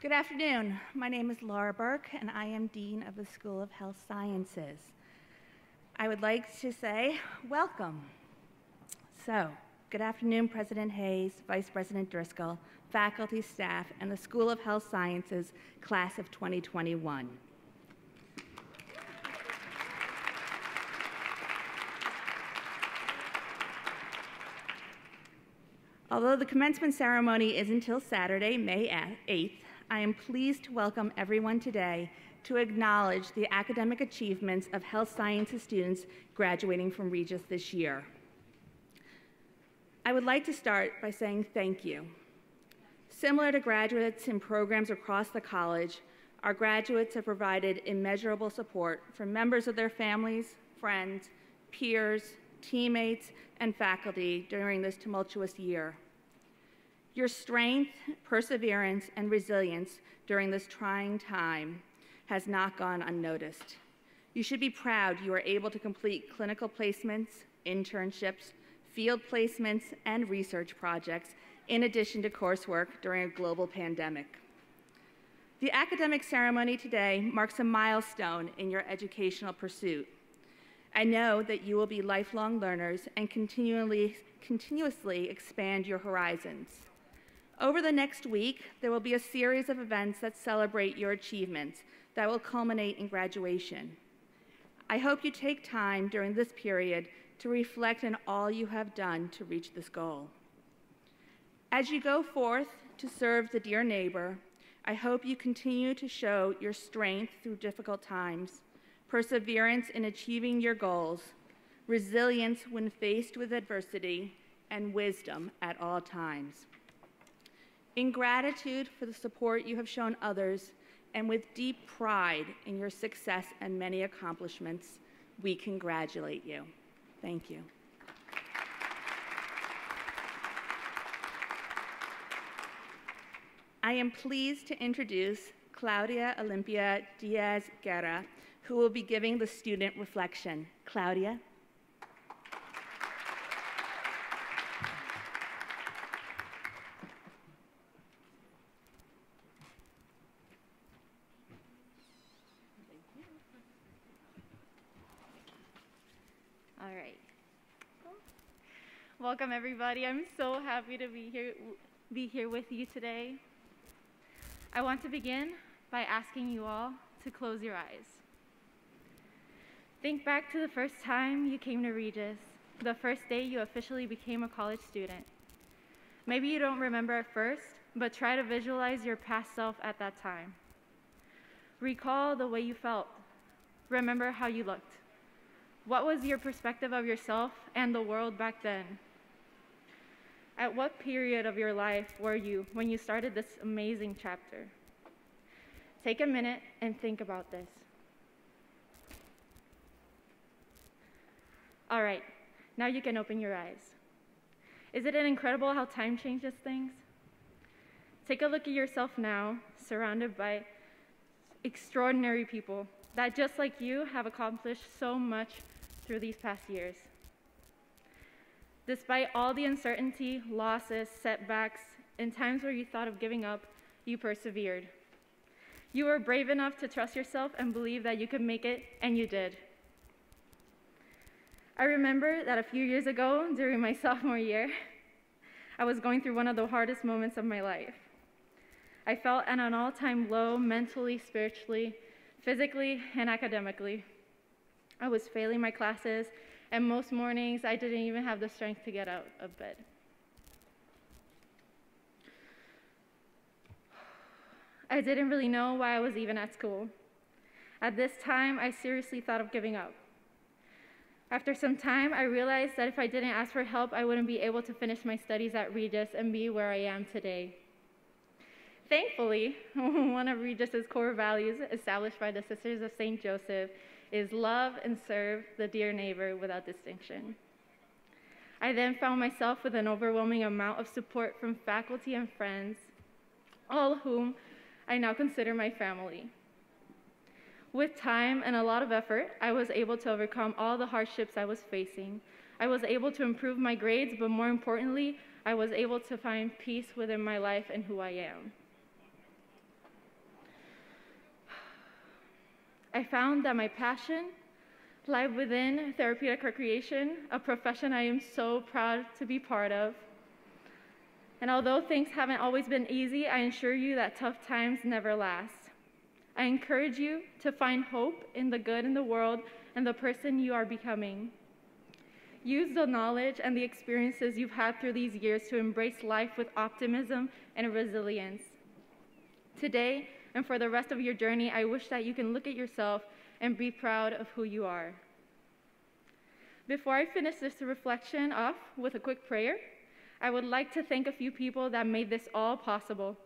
Good afternoon. My name is Laura Burke, and I am Dean of the School of Health Sciences. I would like to say welcome. So, good afternoon, President Hayes, Vice President Driscoll, faculty, staff, and the School of Health Sciences class of 2021. Although the commencement ceremony is until Saturday, May 8th, I am pleased to welcome everyone today to acknowledge the academic achievements of health sciences students graduating from Regis this year. I would like to start by saying thank you. Similar to graduates in programs across the college, our graduates have provided immeasurable support from members of their families, friends, peers, teammates, and faculty during this tumultuous year. Your strength, perseverance, and resilience during this trying time has not gone unnoticed. You should be proud you were able to complete clinical placements, internships, field placements, and research projects in addition to coursework during a global pandemic. The academic ceremony today marks a milestone in your educational pursuit. I know that you will be lifelong learners and continuously expand your horizons. Over the next week, there will be a series of events that celebrate your achievements that will culminate in graduation. I hope you take time during this period to reflect on all you have done to reach this goal. As you go forth to serve the dear neighbor, I hope you continue to show your strength through difficult times, perseverance in achieving your goals, resilience when faced with adversity, and wisdom at all times. In gratitude for the support you have shown others, and with deep pride in your success and many accomplishments, we congratulate you. Thank you. I am pleased to introduce Claudia Olympia Diaz Guerra, who will be giving the student reflection. Claudia. All right. Welcome, everybody. I'm so happy to be here with you today. I want to begin by asking you all to close your eyes. Think back to the first time you came to Regis, the first day you officially became a college student. Maybe you don't remember at first, but try to visualize your past self at that time. Recall the way you felt. Remember how you looked. What was your perspective of yourself and the world back then? At what period of your life were you when you started this amazing chapter? Take a minute and think about this. All right, now you can open your eyes. Isn't it incredible how time changes things? Take a look at yourself now, surrounded by extraordinary people that, just like you, have accomplished so much through these past years. Despite all the uncertainty, losses, setbacks, and times where you thought of giving up, you persevered. You were brave enough to trust yourself and believe that you could make it, and you did. I remember that a few years ago, during my sophomore year, I was going through one of the hardest moments of my life. I felt at an all-time low mentally, spiritually, physically, and academically. I was failing my classes, and most mornings I didn't even have the strength to get out of bed. I didn't really know why I was even at school. At this time, I seriously thought of giving up. After some time, I realized that if I didn't ask for help, I wouldn't be able to finish my studies at Regis and be where I am today. Thankfully, one of Regis's core values, established by the Sisters of St. Joseph, is love and serve the dear neighbor without distinction. I then found myself with an overwhelming amount of support from faculty and friends, all whom I now consider my family. With time and a lot of effort, I was able to overcome all the hardships I was facing. I was able to improve my grades, but more importantly, I was able to find peace within my life and who I am. I found that my passion lay within therapeutic recreation, a profession I am so proud to be part of. And although things haven't always been easy, I assure you that tough times never last. I encourage you to find hope in the good in the world and the person you are becoming. Use the knowledge and the experiences you've had through these years to embrace life with optimism and resilience. Today, and for the rest of your journey, I wish that you can look at yourself and be proud of who you are. Before I finish this reflection off with a quick prayer, I would like to thank a few people that made this all possible.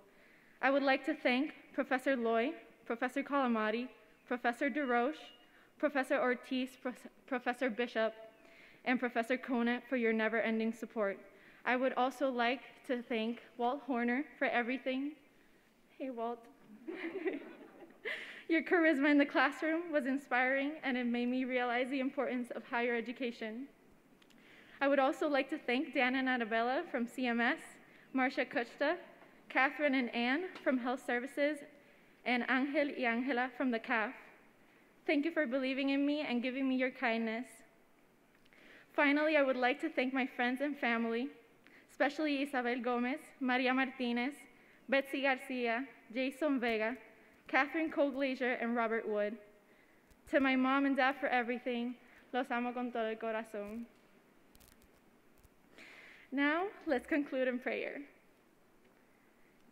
I would like to thank Professor Loy, Professor Calamari, Professor DeRoche, Professor Ortiz, Professor Bishop, and Professor Conant for your never-ending support. I would also like to thank Walt Horner for everything. Hey, Walt. Your charisma in the classroom was inspiring, and it made me realize the importance of higher education. I would also like to thank Dan and Annabella from CMS, Marcia Kuchta, Catherine and Anne from Health Services, and Angel y Angela from the CAF. Thank you for believing in me and giving me your kindness. Finally, I would like to thank my friends and family, especially Isabel Gomez, Maria Martinez, Betsy Garcia, Jason Vega, Catherine Colgate, and Robert Wood. To my mom and dad for everything, los amo con todo el corazón. Now, let's conclude in prayer.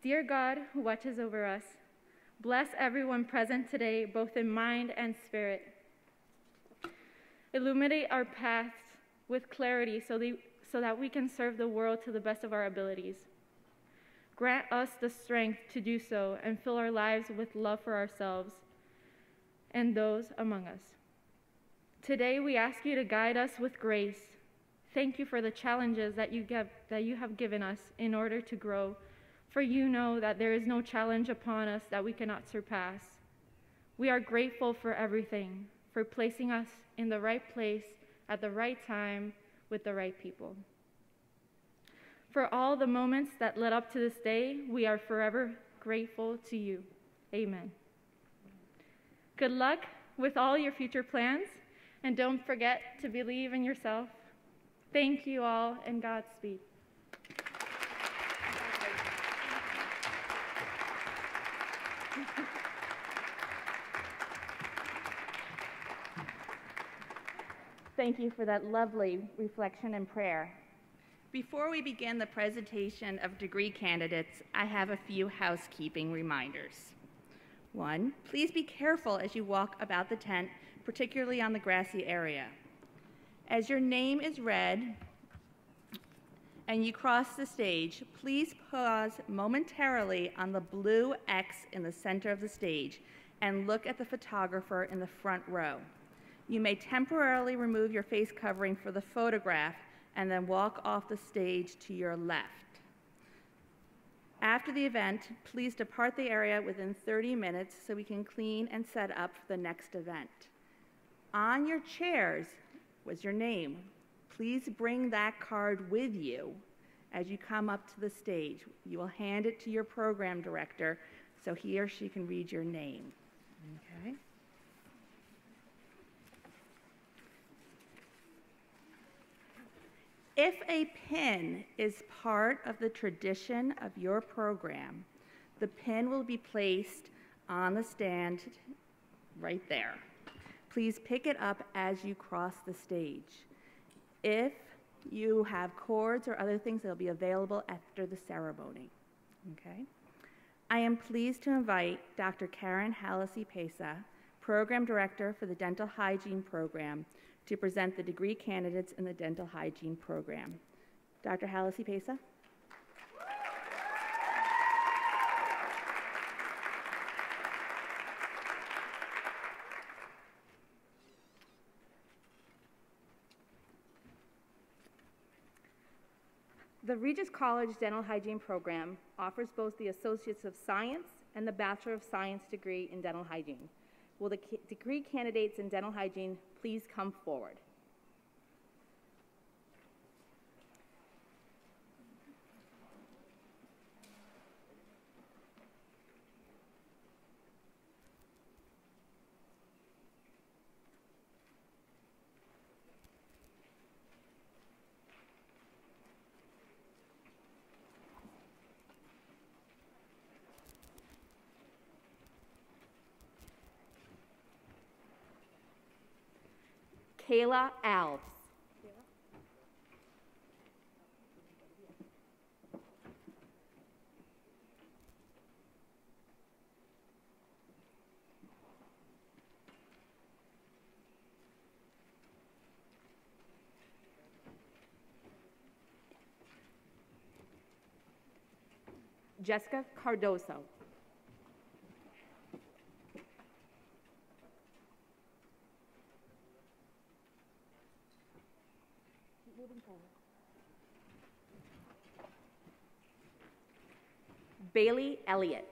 Dear God, who watches over us, bless everyone present today, both in mind and spirit. Illuminate our paths with clarity so that we can serve the world to the best of our abilities. Grant us the strength to do so and fill our lives with love for ourselves and those among us. Today, we ask you to guide us with grace. Thank you for the challenges that you have given us in order to grow, for you know that there is no challenge upon us that we cannot surpass. We are grateful for everything, for placing us in the right place at the right time with the right people. For all the moments that led up to this day, we are forever grateful to you. Amen. Good luck with all your future plans, and don't forget to believe in yourself. Thank you all, and Godspeed. Thank you for that lovely reflection and prayer. Before we begin the presentation of degree candidates, I have a few housekeeping reminders. 1, please be careful as you walk about the tent, particularly on the grassy area. As your name is read and you cross the stage, please pause momentarily on the blue X in the center of the stage and look at the photographer in the front row. You may temporarily remove your face covering for the photograph and then walk off the stage to your left. After the event, please depart the area within 30 minutes so we can clean and set up for the next event. On your chairs was your name. Please bring that card with you as you come up to the stage. You will hand it to your program director so he or she can read your name. Okay? If a pin is part of the tradition of your program, the pin will be placed on the stand right there. Please pick it up as you cross the stage. If you have cords or other things, they'll be available after the ceremony. Okay? I am pleased to invite Dr. Karen Hallisey-Pesa, Program Director for the Dental Hygiene Program, to present the degree candidates in the Dental Hygiene Program. Dr. Hallisey-Pesa. The Regis College Dental Hygiene Program offers both the Associates of Science and the Bachelor of Science degree in Dental Hygiene. Will the degree candidates in dental hygiene please come forward? Kayla Alves. Jessica Cardoso. Bailey Elliott.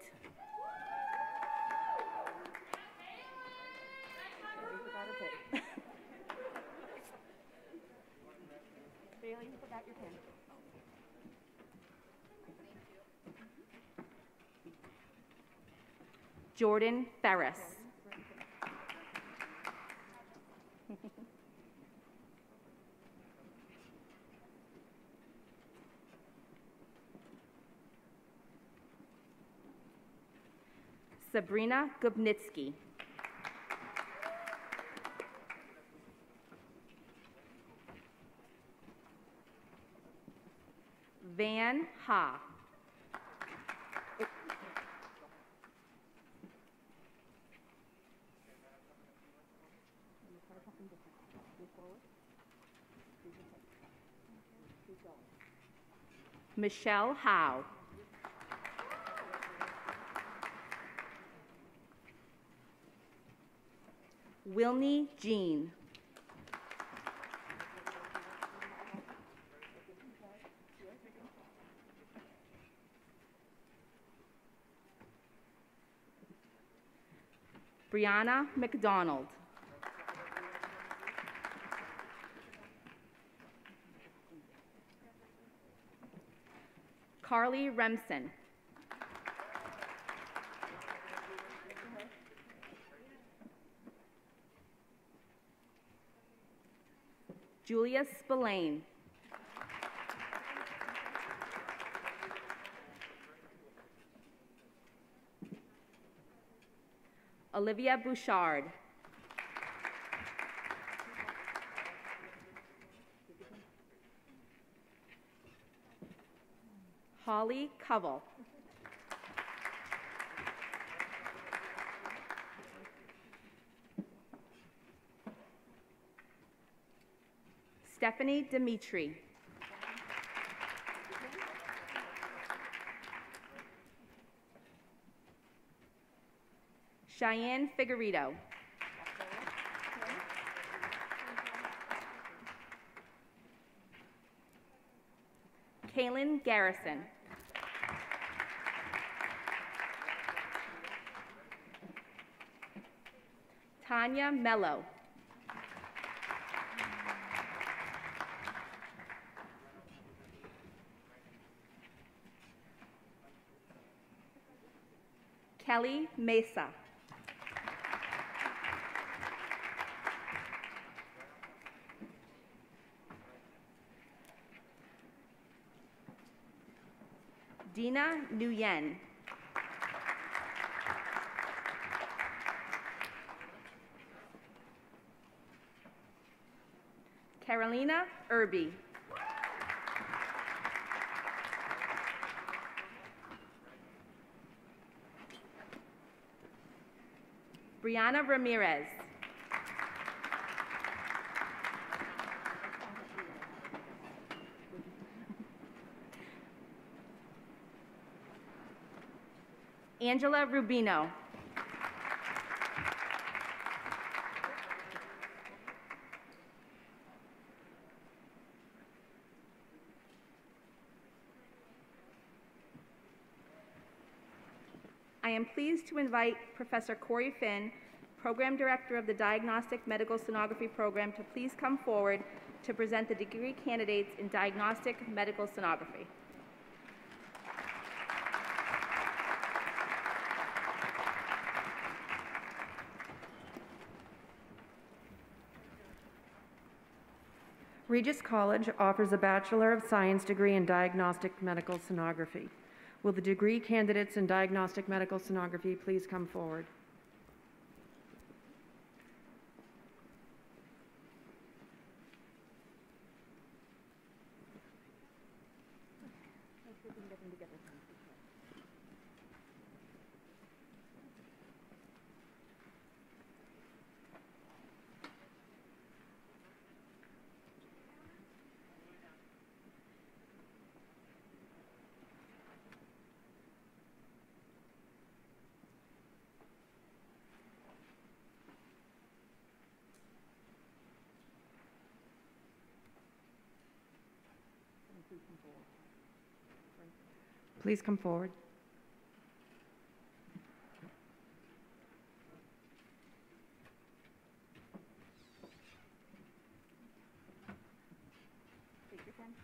Bailey, you forgot your pen. Jordan Ferris. Sabrina Gubnitsky. Van Ha. Michelle Howe. Wilney Jean. Brianna McDonald. Carly Remsen. Julia Spillane. Olivia Bouchard. Holly Covell. Stephanie Dimitri. Cheyenne Figueredo. Kaylin Garrison. Tanya Mello. Kelly Mesa. Dina Nguyen. Carolina Irby. Brianna Ramirez. Angela Rubino. I am pleased to invite Professor Corey Finn, Program Director of the Diagnostic Medical Sonography Program, to please come forward to present the degree candidates in Diagnostic Medical Sonography. Regis College offers a Bachelor of Science degree in Diagnostic Medical Sonography. Will the degree candidates in Diagnostic Medical Sonography please come forward? Please come forward.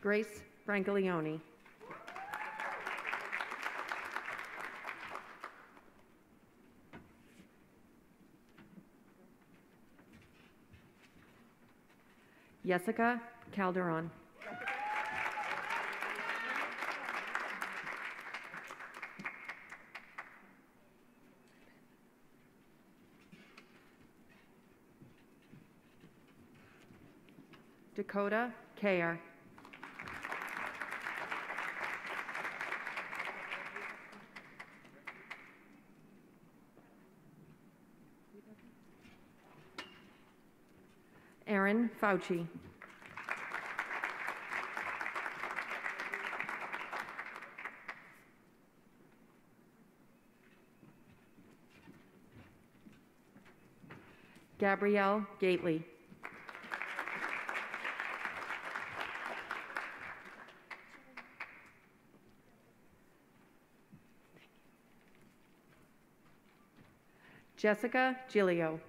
Grace Brancaleone. Jessica Calderon. Dakota Kayer. Aaron Fauci. Gabrielle Gately. Jessica Gilio.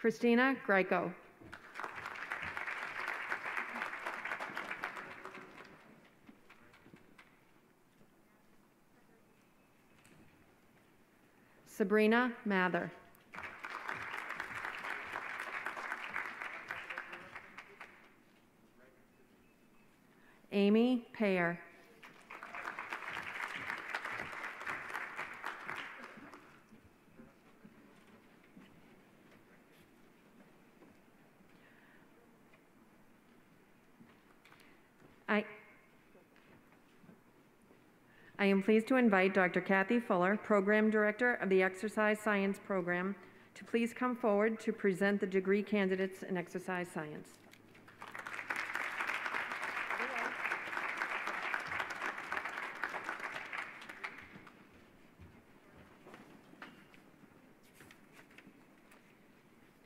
Christina Greco. Sabrina Mather. Amy Payer. I am pleased to invite Dr. Kathy Fuller, Program Director of the Exercise Science Program, to please come forward to present the degree candidates in exercise science.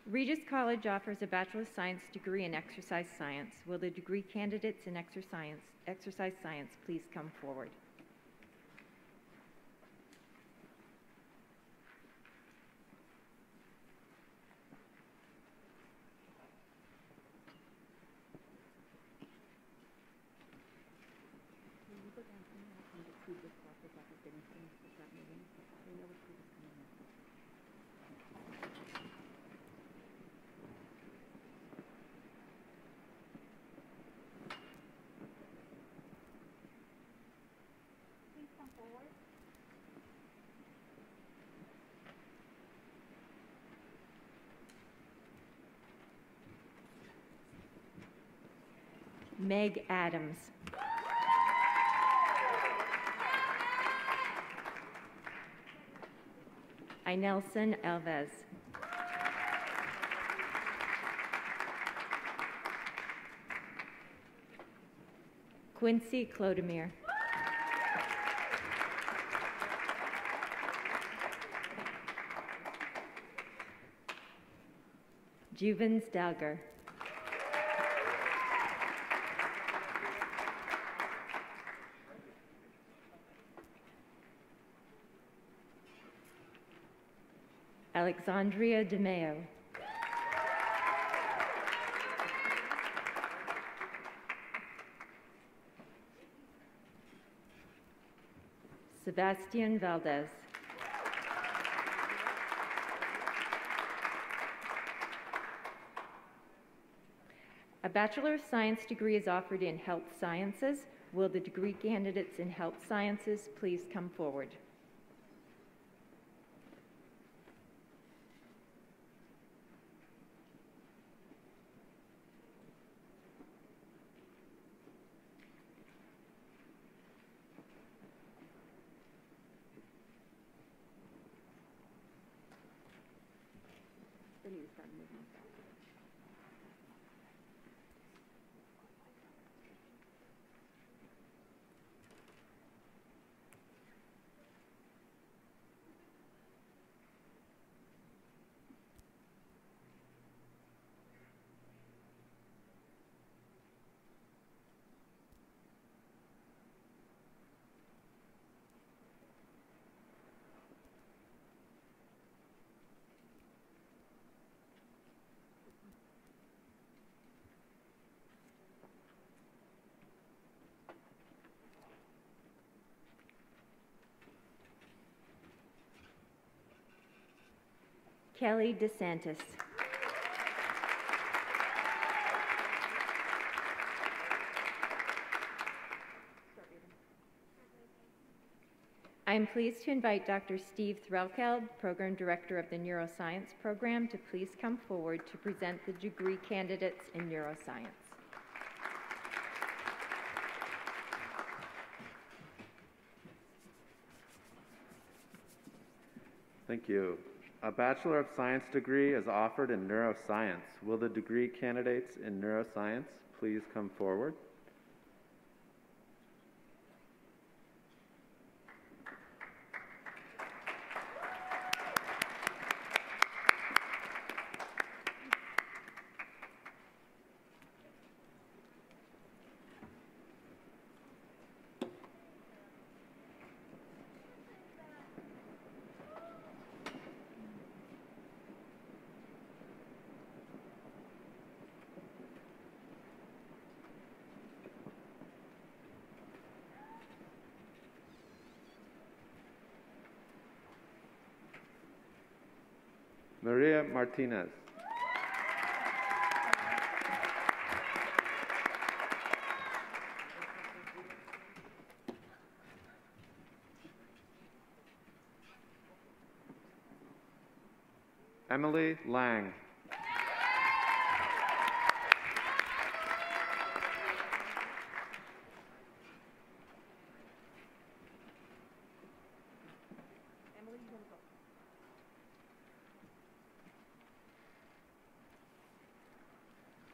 Regis College offers a Bachelor of Science degree in exercise science. Will the degree candidates in exercise science please come forward? Meg Adams. Inelson Alves. Quincy Clodomir. Juvens Dalger. Alexandria DeMeo. Sebastian Valdez. A Bachelor of Science degree is offered in Health Sciences. Will the degree candidates in Health Sciences please come forward? Kelly DeSantis. I am pleased to invite Dr. Steve Threlkeld, Program Director of the Neuroscience Program, to please come forward to present the degree candidates in neuroscience. Thank you. A Bachelor of Science degree is offered in neuroscience. Will the degree candidates in neuroscience please come forward? Maria Martinez. Emily Lang.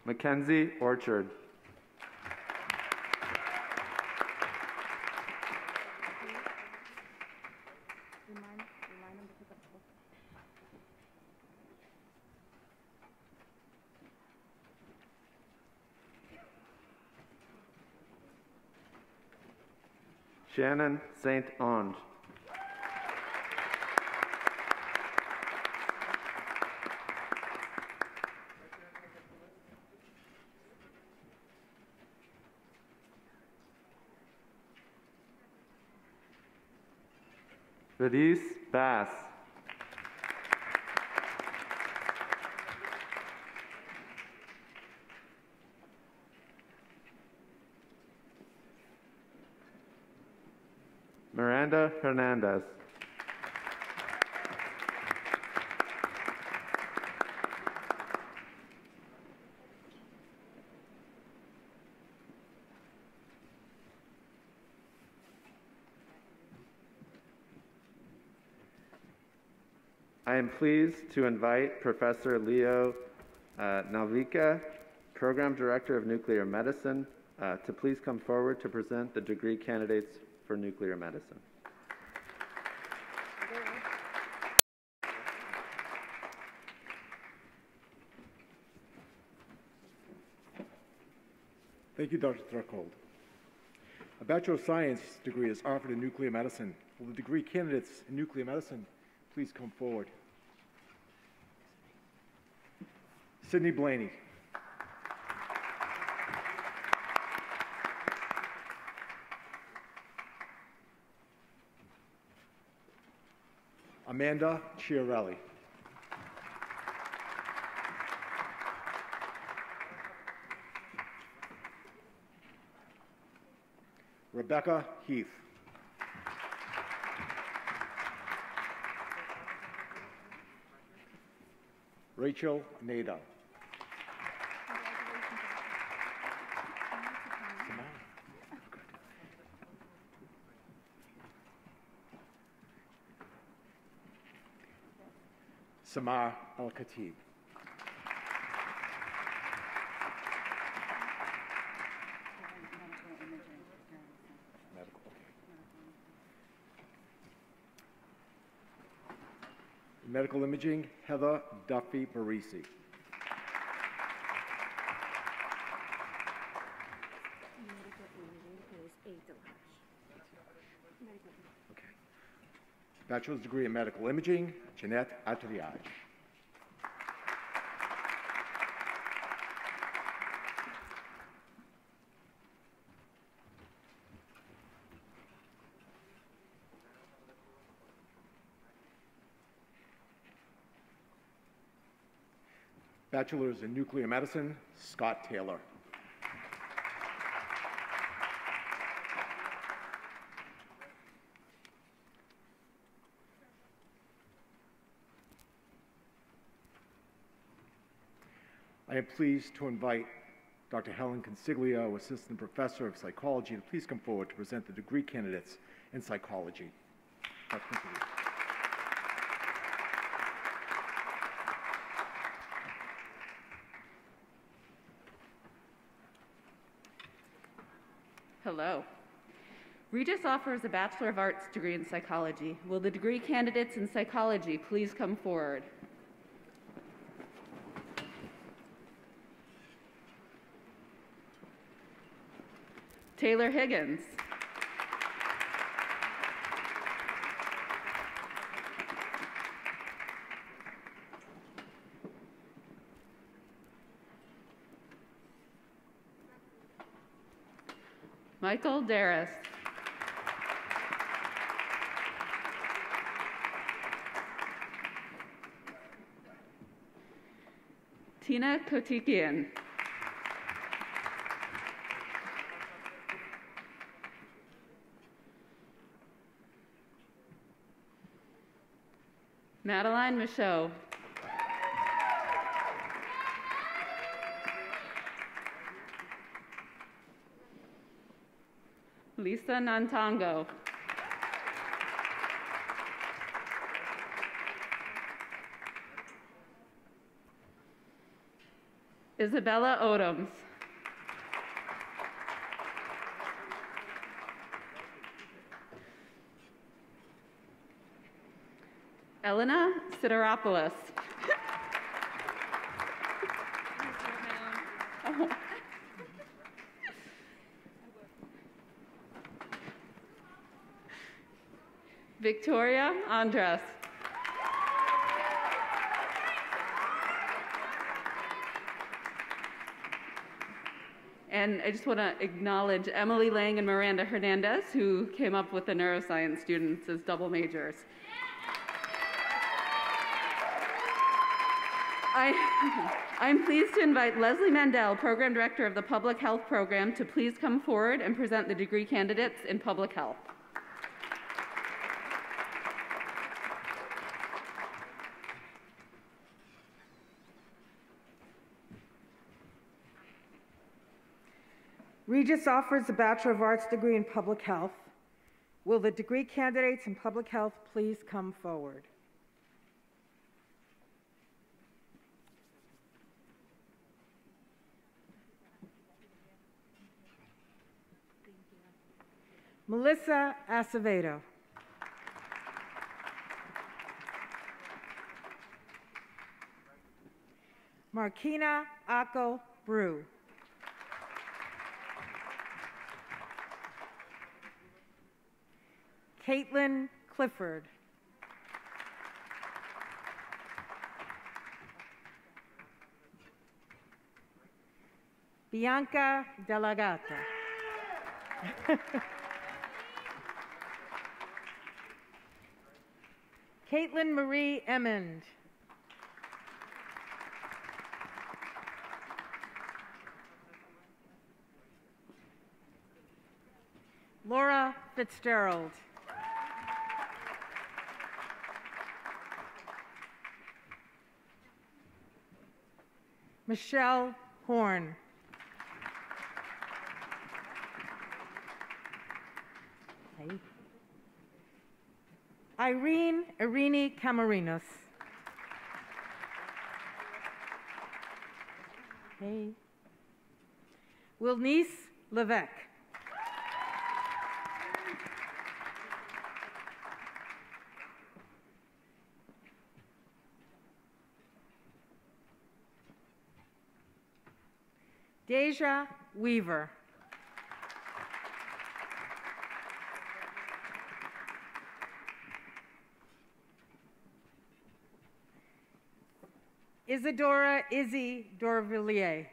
Mackenzie Orchard. Shannon St. Ange. Regis Bass. Miranda Hernandez. I am pleased to invite Professor Leo Nalvika, Program Director of Nuclear Medicine, to please come forward to present the degree candidates for nuclear medicine. Thank you, Dr. Threlkeld. A Bachelor of Science degree is offered in nuclear medicine. Will the degree candidates in nuclear medicine please come forward? Sydney Blaney. Amanda Chiarelli. Rebecca Heath. Rachel Nada. Samar Al-Khatib. Medical imaging, Heather Duffy Barisi. Okay. Bachelor's degree in medical imaging, Jeanette Ateliage. Bachelor's in Nuclear Medicine, Scott Taylor. I am pleased to invite Dr. Helen Consiglio, Assistant Professor of Psychology, to please come forward to present the degree candidates in psychology. Dr. Consiglio. Hello. Regis offers a Bachelor of Arts degree in psychology. Will the degree candidates in psychology please come forward? Taylor Higgins. Michael Darris. Tina Kotikian. Madeline Michaud. Lisa Nantango. Isabella Odoms. Elena Sideropoulos. Oh. Victoria Andres. And I just want to acknowledge Emily Lang and Miranda Hernandez, who came up with the neuroscience students as double majors. I'm pleased to invite Leslie Mandel, Program Director of the Public Health Program, to please come forward and present the degree candidates in public health. Regis offers a Bachelor of Arts degree in Public Health. Will the degree candidates in Public Health please come forward? Melissa Acevedo. Markina Akko Brew. Caitlin Clifford. Bianca Delagata. Caitlin Marie Emmond. Laura Fitzgerald. Michelle Horn. Hey. Irene Irini Camarinos. Hey. Wilnice Levesque. Deja Weaver. Isadora Izzy Dorvillier.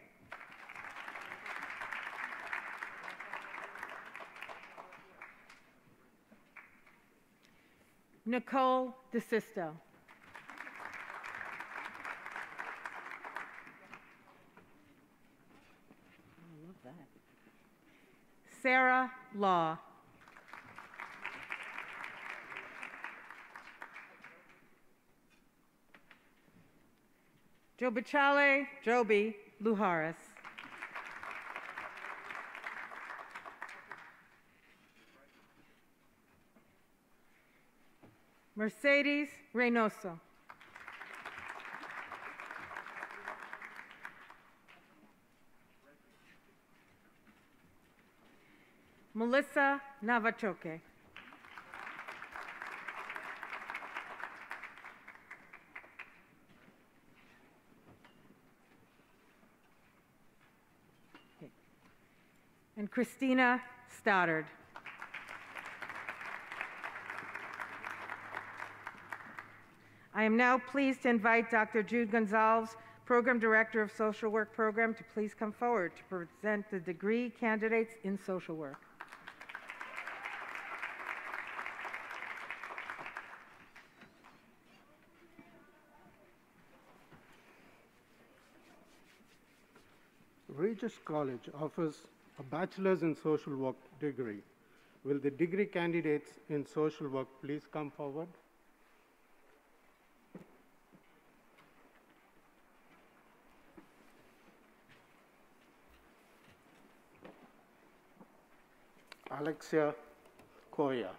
Nicole DeSisto. Sarah Law. Jobachale Joby Luharis. Mercedes Reynoso. Melissa Navachoke. And Christina Stoddard. I am now pleased to invite Dr. Jude Gonzalez, Program Director of Social Work Program, to please come forward to present the degree candidates in social work. Regis College offers a Bachelor's in Social Work degree. Will the degree candidates in social work please come forward? Alexia Koya.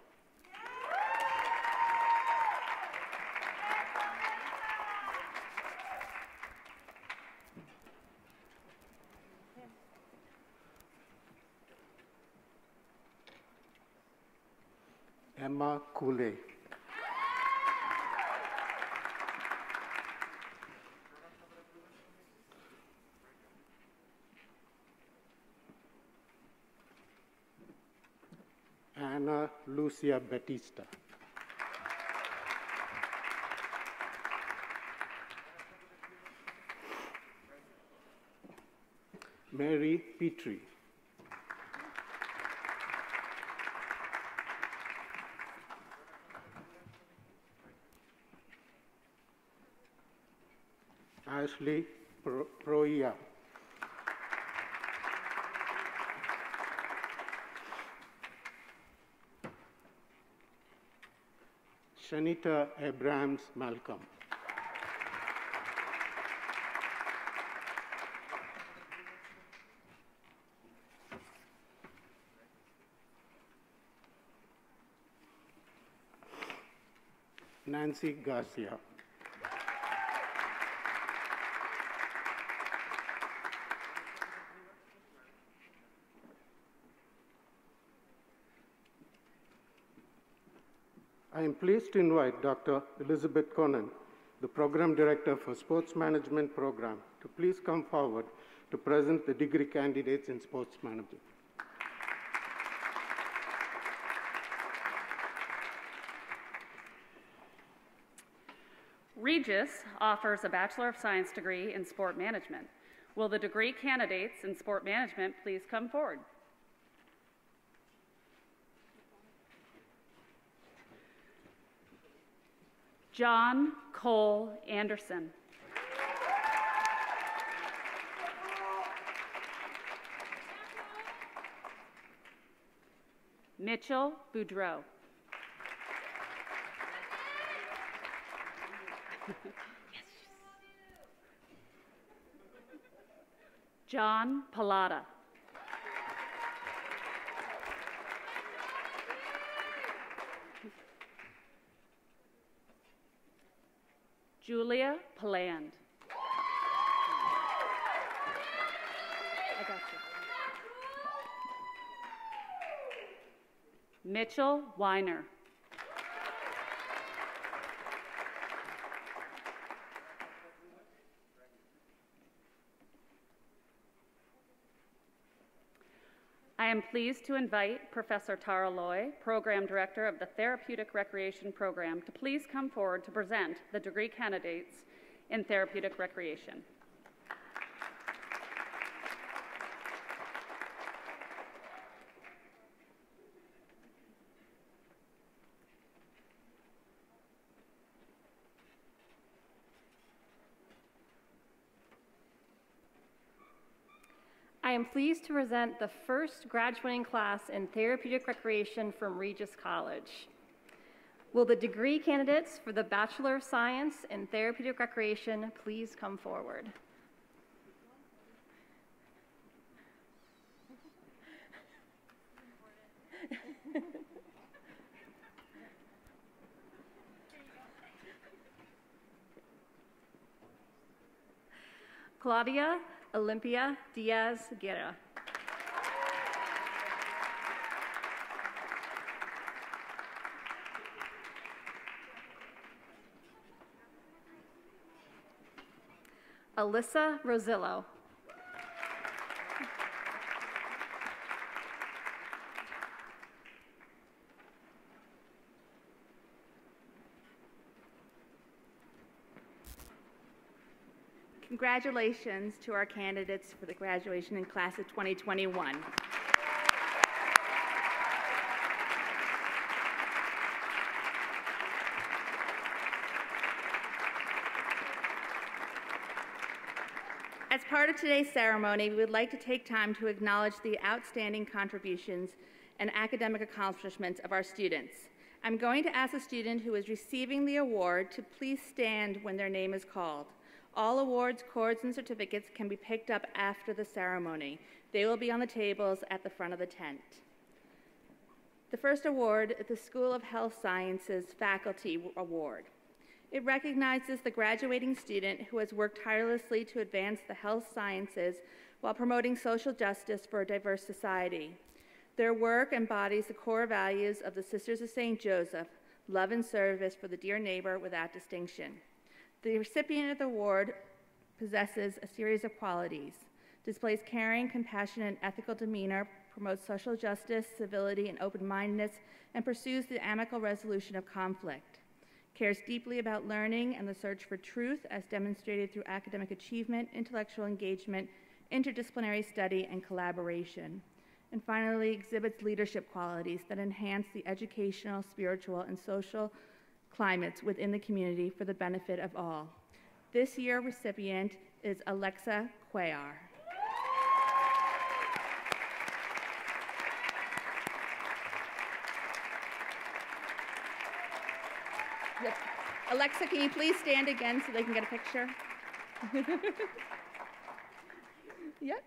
Emma Cooley. Anna Lucia Batista. Mary Petrie. Ashley Proia. Shanita Abrams Malcolm. Nancy Garcia. I am pleased to invite Dr. Elizabeth Conan, the Program Director for Sports Management Program, to please come forward to present the degree candidates in sports management. Regis offers a Bachelor of Science degree in sport management. Will the degree candidates in sport management please come forward? John Cole Anderson. Mitchell Boudreau. John Pallotta. Julia Paland. I got you. Mitchell Weiner. I am pleased to invite Professor Tara Loy, Program Director of the Therapeutic Recreation Program, to please come forward to present the degree candidates in Therapeutic Recreation. I I am pleased to present the first graduating class in Therapeutic Recreation from Regis College. Will the degree candidates for the Bachelor of Science in Therapeutic Recreation please come forward? Claudia, Olympia, Diaz, Guerra. Alyssa Rosillo. Congratulations to our candidates for the graduation in class of 2021. As part of today's ceremony, we would like to take time to acknowledge the outstanding contributions and academic accomplishments of our students. I'm going to ask a student who is receiving the award to please stand when their name is called. All awards, cords, and certificates can be picked up after the ceremony. They will be on the tables at the front of the tent. The first award is the School of Health Sciences Faculty Award. It recognizes the graduating student who has worked tirelessly to advance the health sciences while promoting social justice for a diverse society. Their work embodies the core values of the Sisters of St. Joseph, love and service for the dear neighbor without distinction. The recipient of the award possesses a series of qualities: displays caring, compassion, and ethical demeanor, promotes social justice, civility, and open-mindedness, and pursues the amicable resolution of conflict. Cares deeply about learning and the search for truth as demonstrated through academic achievement, intellectual engagement, interdisciplinary study, and collaboration. And finally, exhibits leadership qualities that enhance the educational, spiritual, and social climates within the community for the benefit of all. This year's recipient is Alexa Cuellar. Yep. Alexa, can you please stand again so they can get a picture? Yep.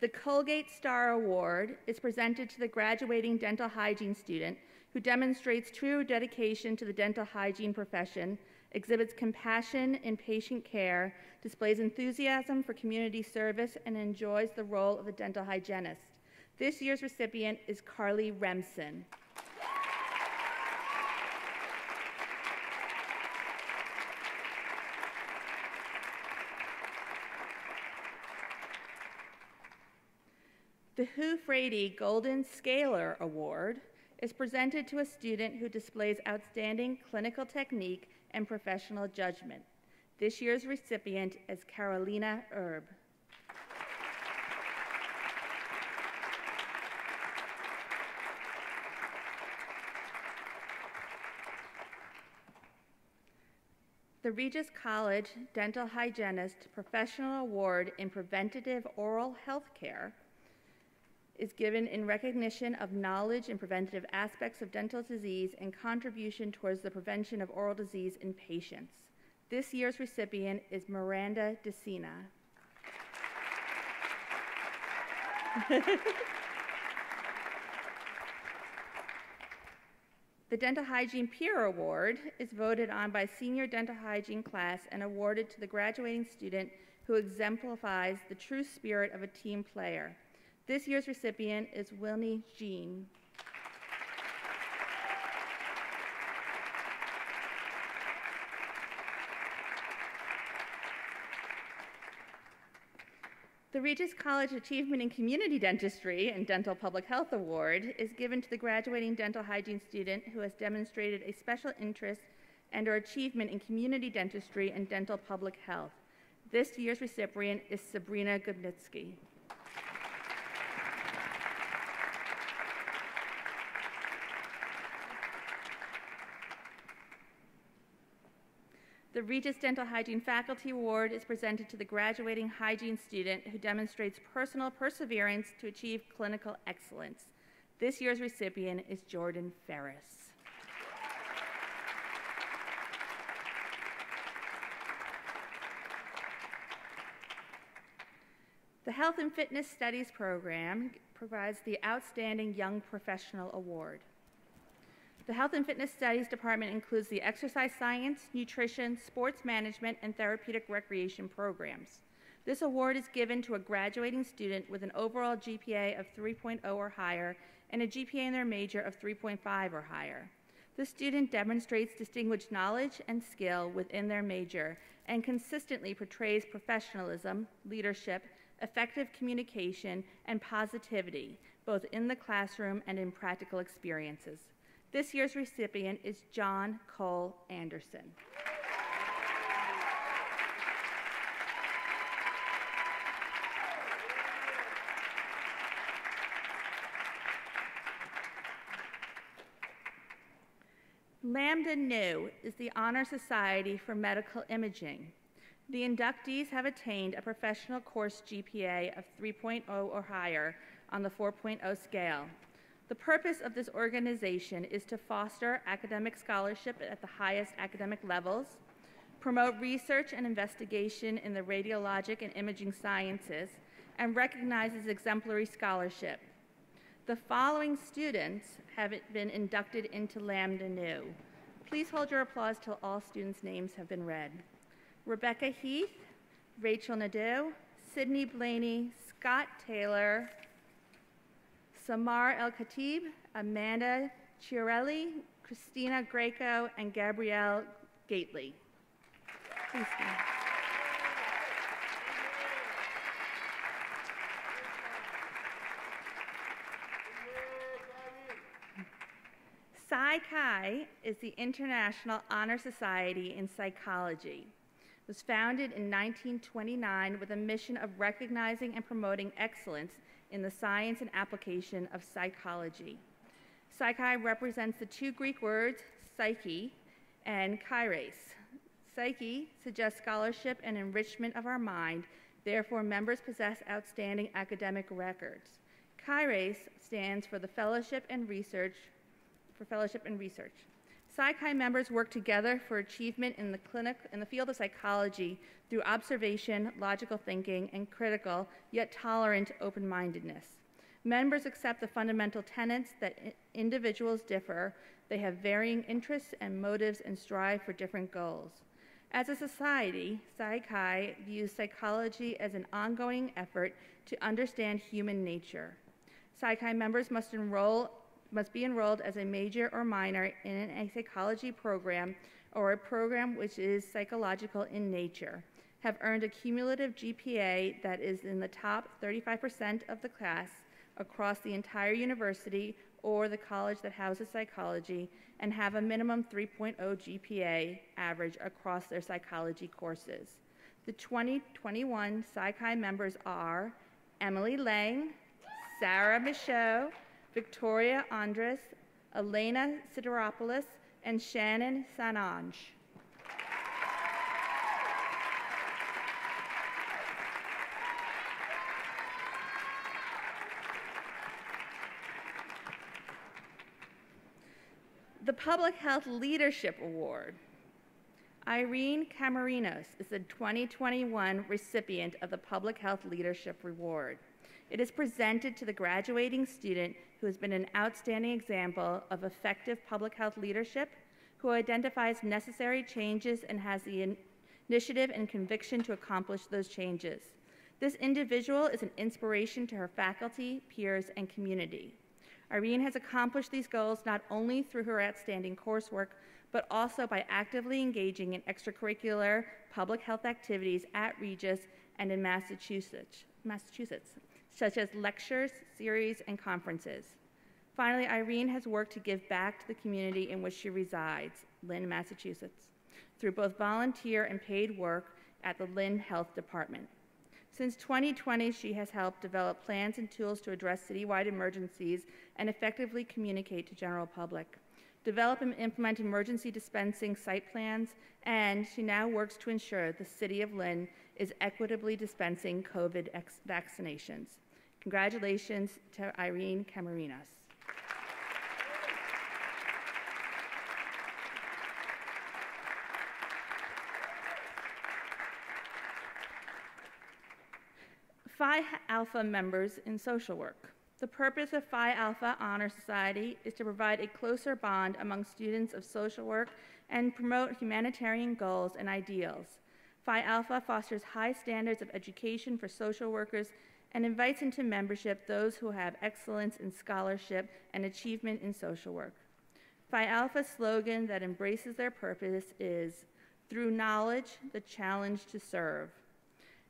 The Colgate Star Award is presented to the graduating dental hygiene student who demonstrates true dedication to the dental hygiene profession, exhibits compassion in patient care, displays enthusiasm for community service, and enjoys the role of a dental hygienist. This year's recipient is Carly Remsen. The Hugh Frady Golden Scaler Award is presented to a student who displays outstanding clinical technique and professional judgment. This year's recipient is Carolina Erb. The Regis College Dental Hygienist Professional Award in Preventative Oral Health Care is given in recognition of knowledge in preventative aspects of dental disease and contribution towards the prevention of oral disease in patients. This year's recipient is Miranda DeCina. The Dental Hygiene Peer Award is voted on by senior dental hygiene class and awarded to the graduating student who exemplifies the true spirit of a team player. This year's recipient is Wilnie Jean. The Regis College Achievement in Community Dentistry and Dental Public Health Award is given to the graduating dental hygiene student who has demonstrated a special interest and/or achievement in community dentistry and dental public health. This year's recipient is Sabrina Gubnitsky. The The Regis Dental Hygiene Faculty Award is presented to the graduating hygiene student who demonstrates personal perseverance to achieve clinical excellence. This year's recipient is Judene Felix. The Health and Fitness Studies program provides the Outstanding Young Professional Award. The Health and Fitness Studies department includes the exercise science, nutrition, sports management, and therapeutic recreation programs. This award is given to a graduating student with an overall GPA of 3.0 or higher and a GPA in their major of 3.5 or higher. The student demonstrates distinguished knowledge and skill within their major and consistently portrays professionalism, leadership, effective communication, and positivity, both in the classroom and in practical experiences. This year's recipient is John Cole Anderson. Lambda Nu is the Honor Society for Medical Imaging. The inductees have attained a professional course GPA of 3.0 or higher on the 4.0 scale. The purpose of this organization is to foster academic scholarship at the highest academic levels, promote research and investigation in the radiologic and imaging sciences, and recognizes exemplary scholarship. The following students have been inducted into Lambda Nu. Please hold your applause till all students' names have been read. Rebecca Heath, Rachel Nadeau, Sydney Blaney, Scott Taylor, Samar El-Khatib, Amanda Chiarelli, Christina Greco, and Gabrielle Gately. Please stand. Psi Chi is the International Honor Society in Psychology. It was founded in 1929 with a mission of recognizing and promoting excellence in the science and application of psychology. Psi Chi represents the two Greek words, psyche and kairos. Psyche suggests scholarship and enrichment of our mind, therefore members possess outstanding academic records. Kairos stands for the fellowship and research. Psi Chi members work together for achievement in the field of psychology through observation, logical thinking, and critical, yet tolerant open-mindedness. Members accept the fundamental tenets that individuals differ, they have varying interests and motives, and strive for different goals. As a society, Psi Chi views psychology as an ongoing effort to understand human nature. Psi Chi members must be enrolled as a major or minor in a psychology program or a program which is psychological in nature, have earned a cumulative GPA that is in the top 35% of the class across the entire university or the college that houses psychology, and have a minimum 3.0 GPA average across their psychology courses. The 2021 Psi Chi members are Emily Lang, Sarah Michaud, Victoria Andres, Elena Sideropoulos, and Shannon Sanange. The Public Health Leadership Award. Irene Camarinos is the 2021 recipient of the Public Health Leadership Award. It is presented to the graduating student who has been an outstanding example of effective public health leadership, who identifies necessary changes and has the initiative and conviction to accomplish those changes. This individual is an inspiration to her faculty, peers, and community. Irene has accomplished these goals not only through her outstanding coursework, but also by actively engaging in extracurricular public health activities at Regis and in Massachusetts, such as lectures, series, and conferences. Finally, Irene has worked to give back to the community in which she resides, Lynn, Massachusetts, through both volunteer and paid work at the Lynn Health Department. Since 2020, she has helped develop plans and tools to address citywide emergencies and effectively communicate to general public. develop and implement emergency dispensing site plans, and she now works to ensure the City of Lynn is equitably dispensing COVID vaccinations. Congratulations to Irene Camarinas. Phi Alpha members in social work. The purpose of Phi Alpha Honor Society is to provide a closer bond among students of social work and promote humanitarian goals and ideals. Phi Alpha fosters high standards of education for social workers and invites into membership those who have excellence in scholarship and achievement in social work. Phi Alpha's slogan that embraces their purpose is, "Through knowledge, the challenge to serve."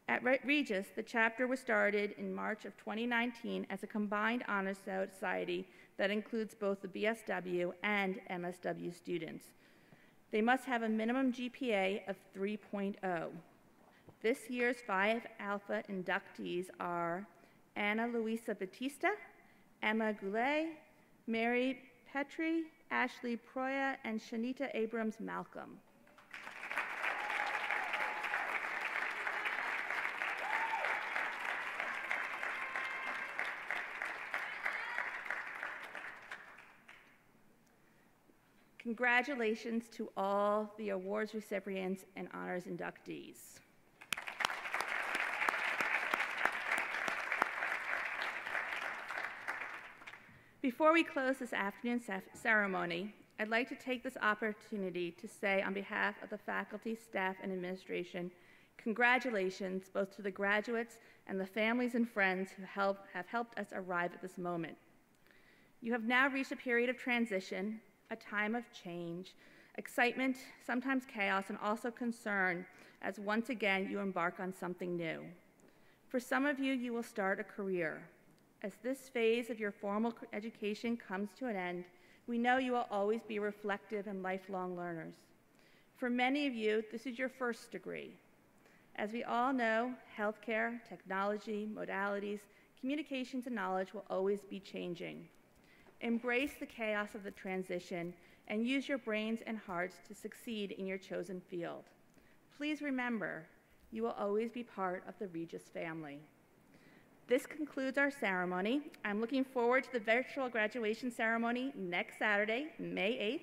At Regis, the chapter was started in March of 2019 as a combined honor society that includes both the BSW and MSW students. They must have a minimum GPA of 3.0. This year's Phi Alpha inductees are Ana Luisa Batista, Emma Goulet, Mary Petrie, Ashley Proya, and Shanita Abrams Malcolm. Congratulations to all the awards recipients and honors inductees. Before we close this afternoon's ceremony, I'd like to take this opportunity to say on behalf of the faculty, staff, and administration, congratulations both to the graduates and the families and friends who have helped us arrive at this moment. You have now reached a period of transition, a time of change, excitement, sometimes chaos, and also concern as once again you embark on something new. For some of you, you will start a career. As this phase of your formal education comes to an end, we know you will always be reflective and lifelong learners. For many of you, this is your first degree. As we all know, healthcare, technology, modalities, communications, and knowledge will always be changing. Embrace the chaos of the transition and use your brains and hearts to succeed in your chosen field. Please remember, you will always be part of the Regis family. This concludes our ceremony. I'm looking forward to the virtual graduation ceremony next Saturday, May 8th.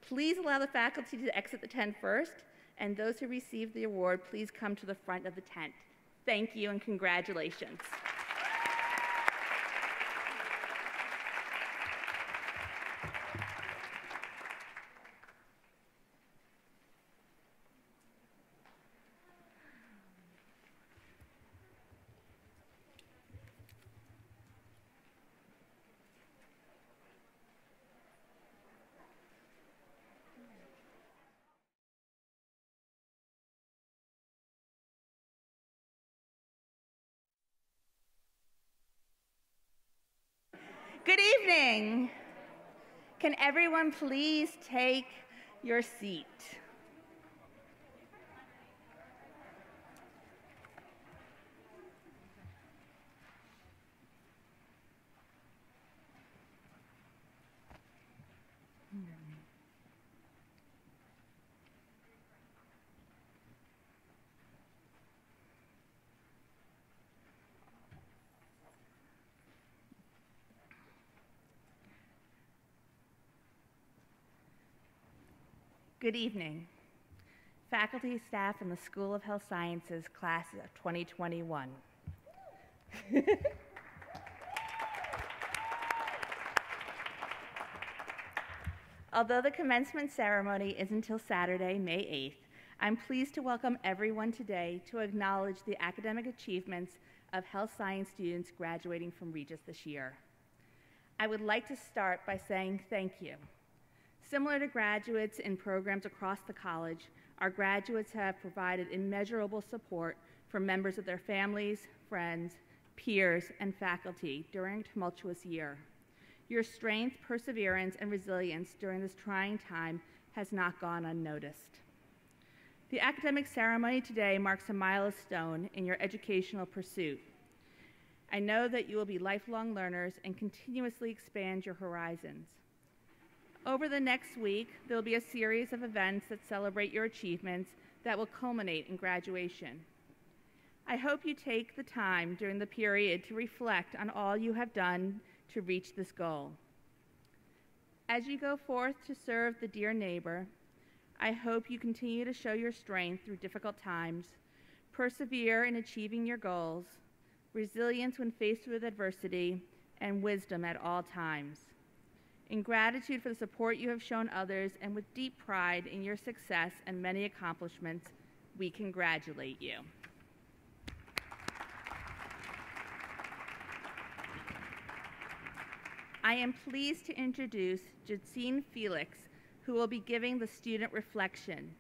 Please allow the faculty to exit the tent first, and those who receive the award, please come to the front of the tent. Thank you and congratulations. Good evening. Can everyone please take your seat? Good evening, faculty, staff, in the School of Health Sciences, class of 2021. Although the commencement ceremony is until Saturday, May 8th, I'm pleased to welcome everyone today to acknowledge the academic achievements of health science students graduating from Regis this year. I would like to start by saying thank you. Similar to graduates in programs across the college, our graduates have provided immeasurable support for members of their families, friends, peers, and faculty during a tumultuous year. Your strength, perseverance, and resilience during this trying time has not gone unnoticed. The academic ceremony today marks a milestone in your educational pursuit. I know that you will be lifelong learners and continuously expand your horizons. Over the next week, there will be a series of events that celebrate your achievements that will culminate in graduation. I hope you take the time during the period to reflect on all you have done to reach this goal. As you go forth to serve the dear neighbor, I hope you continue to show your strength through difficult times, persevere in achieving your goals, resilience when faced with adversity, and wisdom at all times. In gratitude for the support you have shown others and with deep pride in your success and many accomplishments, we congratulate you. I am pleased to introduce Judene Felix, who will be giving the student reflection.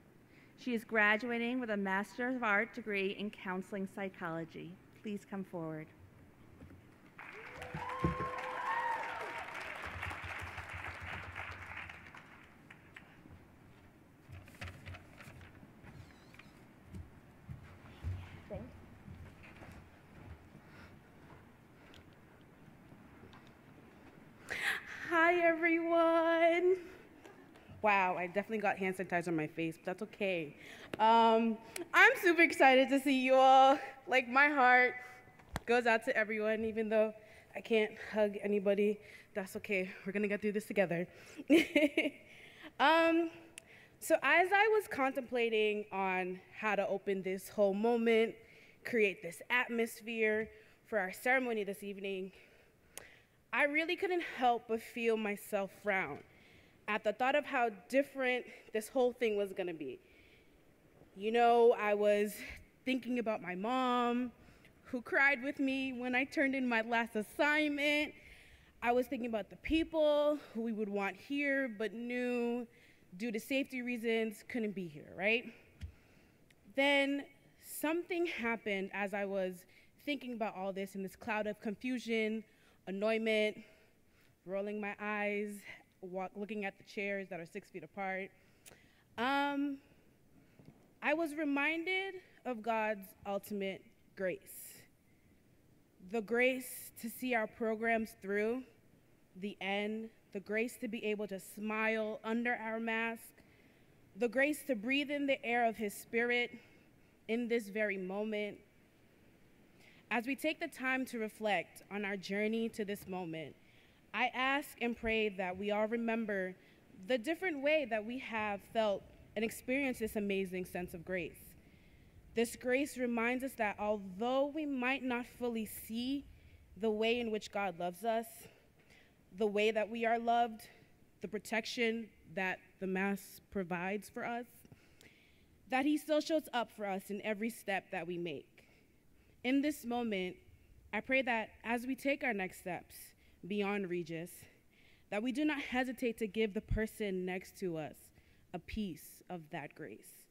She is graduating with a Master of Art degree in Counseling Psychology. Please come forward. Hi, everyone. Wow, I definitely got hand sanitizer on my face, but that's okay. I'm super excited to see you all. Like, my heart goes out to everyone, even though I can't hug anybody. That's okay. We're going to get through this together. So as I was contemplating on how to open this whole moment, create this atmosphere for our ceremony this evening, I really couldn't help but feel myself frown at the thought of how different this whole thing was gonna be. You know, I was thinking about my mom, who cried with me when I turned in my last assignment. I was thinking about the people who we would want here, but knew, due to safety reasons, couldn't be here, right? Then something happened as I was thinking about all this in this cloud of confusion, annoyment, rolling my eyes, looking at the chairs that are 6 feet apart. I was reminded of God's ultimate grace. The grace to see our programs through the end, the grace to be able to smile under our mask, the grace to breathe in the air of His Spirit in this very moment. As we take the time to reflect on our journey to this moment, I ask and pray that we all remember the different way that we have felt and experienced this amazing sense of grace. This grace reminds us that although we might not fully see the way in which God loves us, the way that we are loved, the protection that the Mass provides for us, that He still shows up for us in every step that we make. In this moment, I pray that as we take our next steps beyond Regis, that we do not hesitate to give the person next to us a piece of that grace.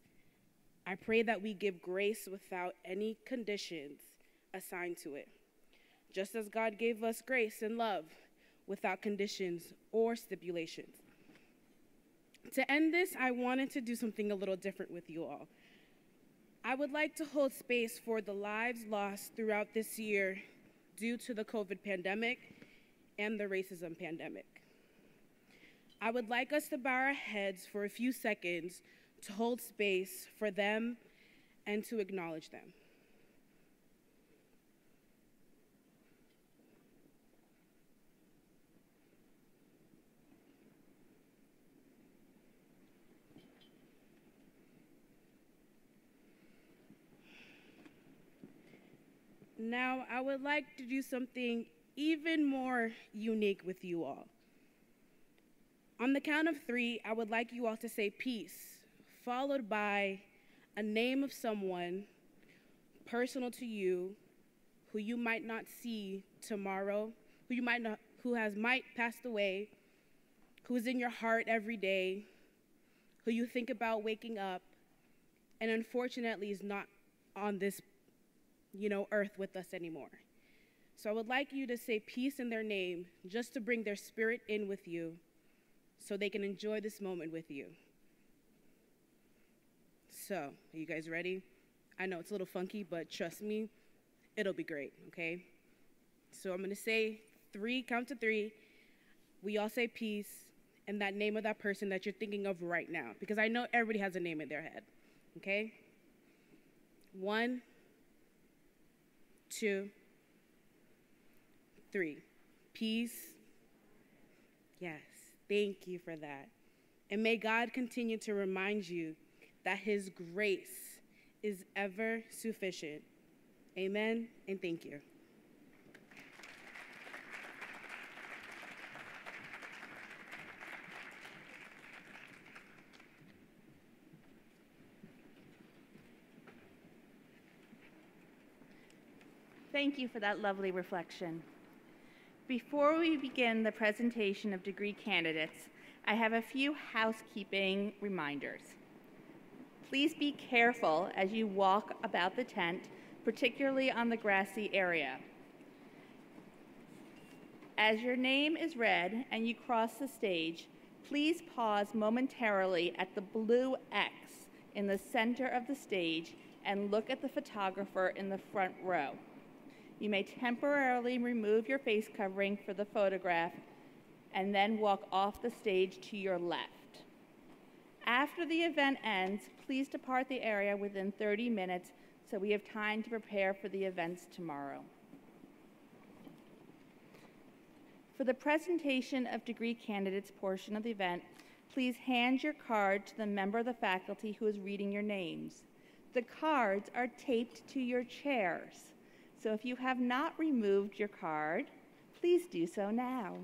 I pray that we give grace without any conditions assigned to it, just as God gave us grace and love without conditions or stipulations. To end this, I wanted to do something a little different with you all. I would like to hold space for the lives lost throughout this year due to the COVID pandemic and the racism pandemic. I would like us to bow our heads for a few seconds to hold space for them and to acknowledge them. Now, I would like to do something even more unique with you all. On the count of 3, I would like you all to say peace, followed by a name of someone personal to you, who you might not see tomorrow, who might passed away, who's in your heart every day, who you think about waking up, and unfortunately is not on this earth with us anymore. So I would like you to say peace in their name, just to bring their spirit in with you so they can enjoy this moment with you. So, are you guys ready? I know it's a little funky, but trust me, it'll be great, okay? So I'm gonna say 3, count to 3. We all say peace, and that name of that person that you're thinking of right now, because I know everybody has a name in their head, okay? 1, 2, 3. Peace. Yes, thank you for that. And may God continue to remind you that his grace is ever sufficient. Amen, and thank you. Thank you for that lovely reflection. Before we begin the presentation of degree candidates, I have a few housekeeping reminders. Please be careful as you walk about the tent, particularly on the grassy area. As your name is read and you cross the stage, please pause momentarily at the blue X in the center of the stage and look at the photographer in the front row. You may temporarily remove your face covering for the photograph and then walk off the stage to your left. After the event ends, please depart the area within 30 minutes so we have time to prepare for the events tomorrow. For the presentation of degree candidates portion of the event, please hand your card to the member of the faculty who is reading your names. The cards are taped to your chairs, so if you have not removed your card, please do so now.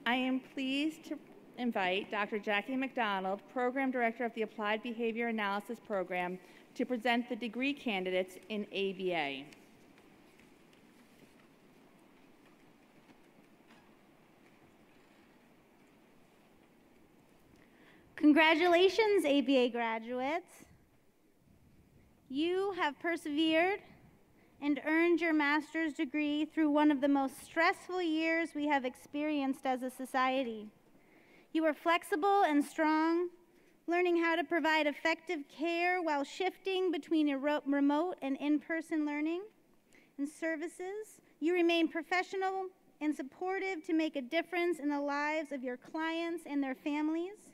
I am pleased to invite Dr. Jackie Mcdonald, Program Director of the Applied Behavior Analysis Program, to present the degree candidates in ABA. Congratulations, ABA graduates. You have persevered and earned your master's degree through one of the most stressful years we have experienced as a society. You were flexible and strong, learning how to provide effective care while shifting between remote and in-person learning and services. You remained professional and supportive to make a difference in the lives of your clients and their families.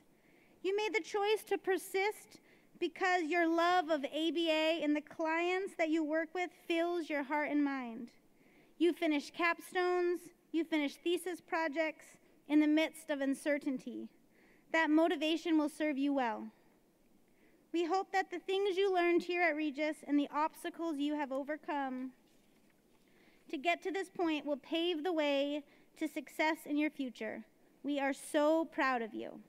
You made the choice to persist because your love of ABA and the clients that you work with fills your heart and mind. You finished capstones, you finished thesis projects in the midst of uncertainty. That motivation will serve you well. We hope that the things you learned here at Regis and the obstacles you have overcome to get to this point will pave the way to success in your future. We are so proud of you.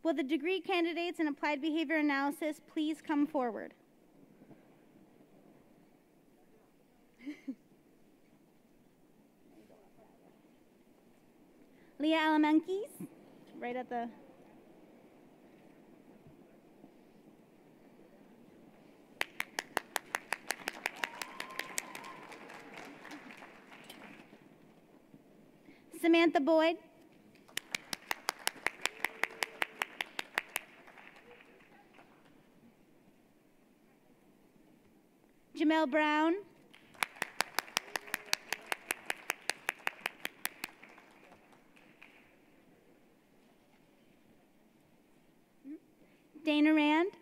Will the degree candidates in applied behavior analysis please come forward? Leah Alamankis, right at the... Samantha Boyd. Jamel Brown. Dana Rand.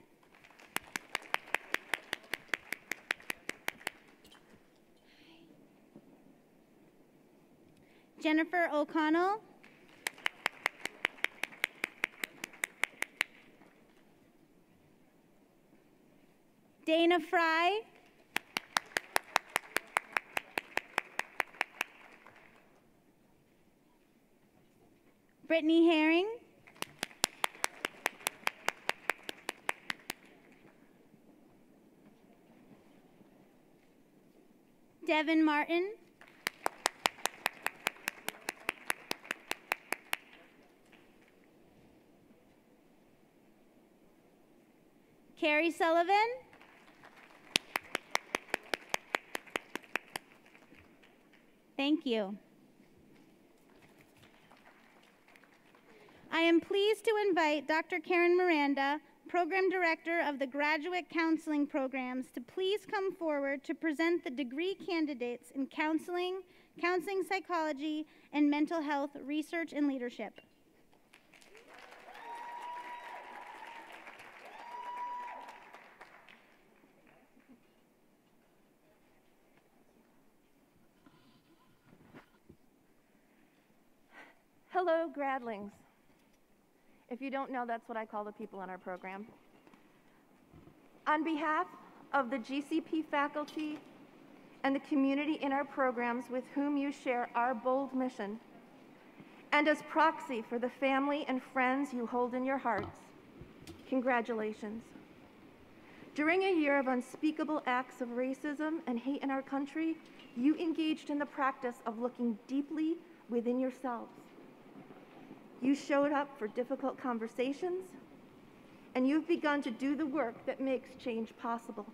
Jennifer O'Connell. Dana Fry. Brittany Herring. Devin Martin. Carrie Sullivan. Thank you. I am pleased to invite Dr. Karen Miranda, Program Director of the Graduate Counseling Programs, to please come forward to present the degree candidates in counseling, counseling psychology, and mental health research and leadership. Hello, Gradlings. If you don't know, that's what I call the people in our program. On behalf of the GCP faculty and the community in our programs with whom you share our bold mission, and as proxy for the family and friends you hold in your hearts, congratulations. During a year of unspeakable acts of racism and hate in our country, you engaged in the practice of looking deeply within yourselves. You showed up for difficult conversations, and you've begun to do the work that makes change possible.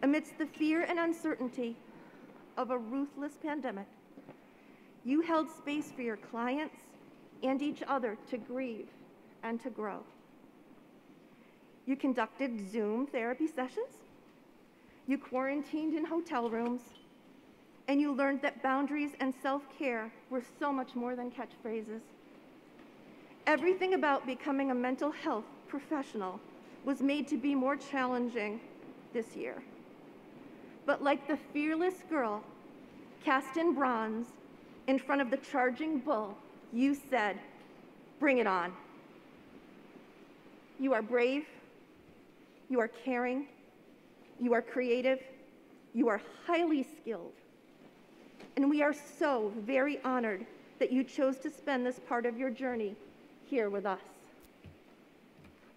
Amidst the fear and uncertainty of a ruthless pandemic, you held space for your clients and each other to grieve and to grow. You conducted Zoom therapy sessions, you quarantined in hotel rooms, and you learned that boundaries and self-care were so much more than catchphrases. Everything about becoming a mental health professional was made to be more challenging this year. But like the fearless girl cast in bronze in front of the charging bull, you said, "Bring it on." You are brave, you are caring, you are creative, you are highly skilled. And we are so very honored that you chose to spend this part of your journey here with us.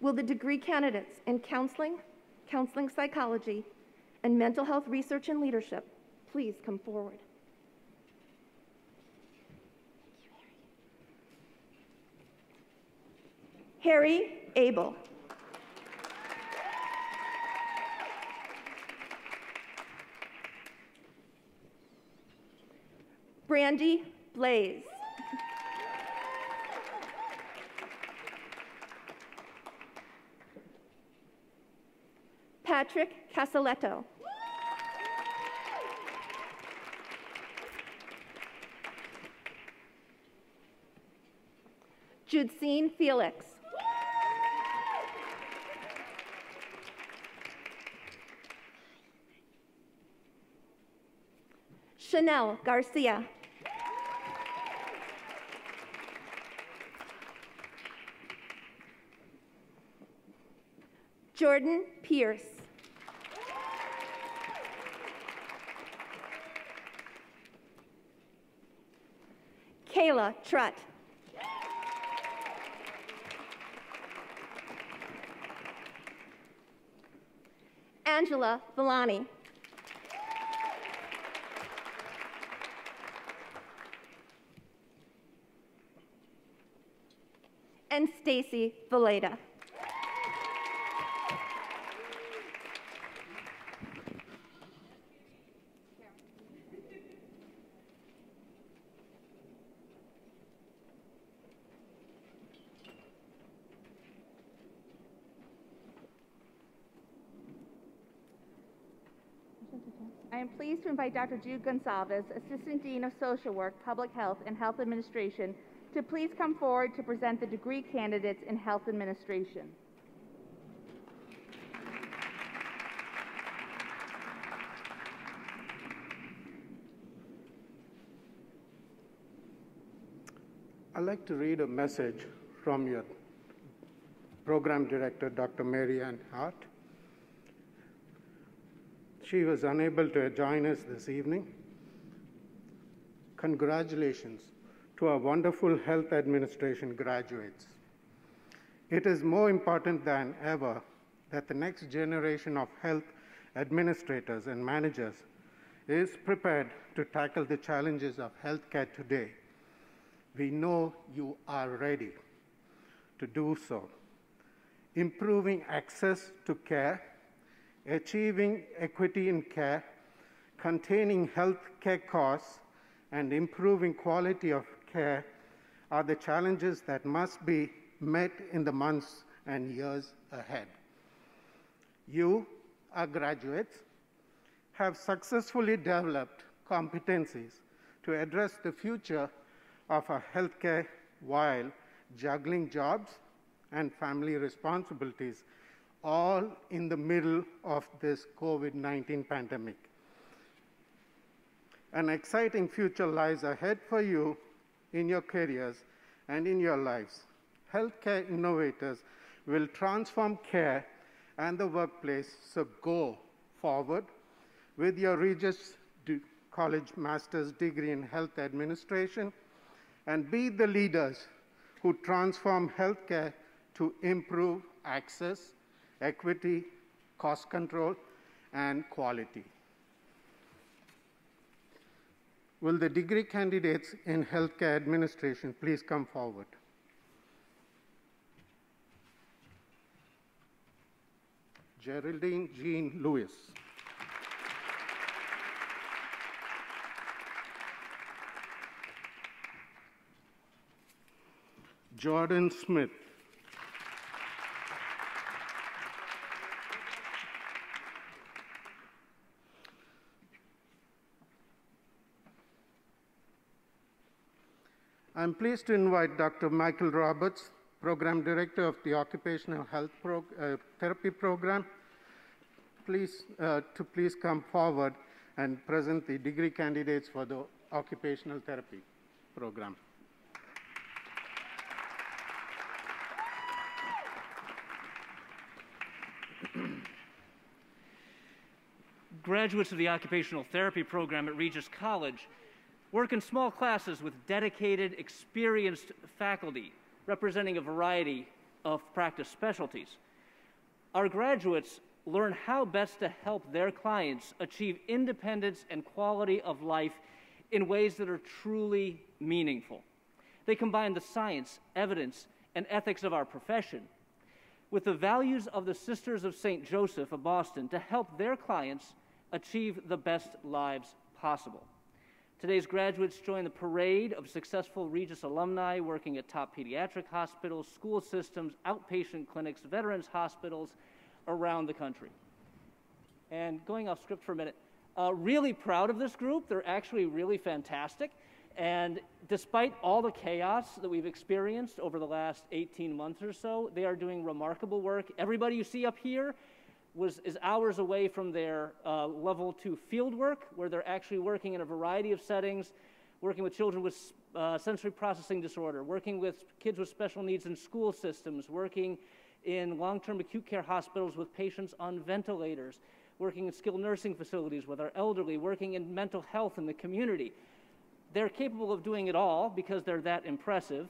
Will the degree candidates in counseling, counseling psychology, and mental health research and leadership please come forward? Harry Abel. Brandy Blaze. Patrick Casaletto. Judene Felix. Chanel Garcia. Jordan Pierce. Kayla Trutt. Angela Villani. And Stacy Valeda. I am pleased to invite Dr. Jude Gonsalves, Assistant Dean of Social Work, Public Health, and Health Administration, to please come forward to present the degree candidates in Health Administration. I'd like to read a message from your program director, Dr. Mary Ann Hart. She was unable to join us this evening. Congratulations to our wonderful health administration graduates. It is more important than ever that the next generation of health administrators and managers is prepared to tackle the challenges of healthcare today. We know you are ready to do so. Improving access to care, achieving equity in care, containing healthcare costs, and improving quality of care are the challenges that must be met in the months and years ahead. You, our graduates, have successfully developed competencies to address the future of our healthcare while juggling jobs and family responsibilities, all in the middle of this COVID-19 pandemic. An exciting future lies ahead for you in your careers and in your lives. Healthcare innovators will transform care and the workplace, so go forward with your Regis College Master's degree in Health Administration and be the leaders who transform healthcare to improve access, equity, cost control, and quality. Will the degree candidates in healthcare administration please come forward? Geraldine Jean Lewis. Jordan Smith. I'm pleased to invite Dr. Michael Roberts, Program Director of the Occupational Health Therapy Program, to please come forward and present the degree candidates for the Occupational Therapy Program. Graduates of the Occupational Therapy Program at Regis College work in small classes with dedicated, experienced faculty representing a variety of practice specialties. Our graduates learn how best to help their clients achieve independence and quality of life in ways that are truly meaningful. They combine the science, evidence, and ethics of our profession with the values of the Sisters of St. Joseph of Boston to help their clients achieve the best lives possible. Today's graduates join the parade of successful Regis alumni working at top pediatric hospitals, school systems, outpatient clinics, veterans hospitals around the country. And going off script for a minute, really proud of this group. They're actually really fantastic. And despite all the chaos that we've experienced over the last 18 months or so, they are doing remarkable work. Everybody you see up here is hours away from their level 2 field work, where they're actually working in a variety of settings, working with children with sensory processing disorder, working with kids with special needs in school systems, working in long-term acute care hospitals with patients on ventilators, working in skilled nursing facilities with our elderly, working in mental health in the community. They're capable of doing it all because they're that impressive.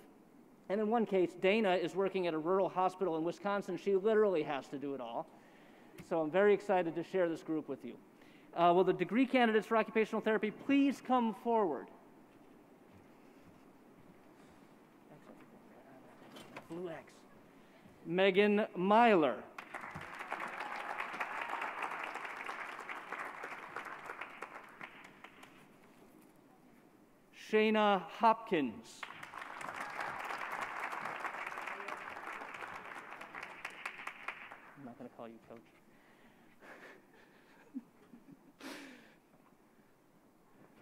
And in one case, Dana is working at a rural hospital in Wisconsin. She literally has to do it all. So I'm very excited to share this group with you. Will the degree candidates for occupational therapy please come forward? Blue X. Megan Myler. Shayna Hopkins. I'm not going to call you coach.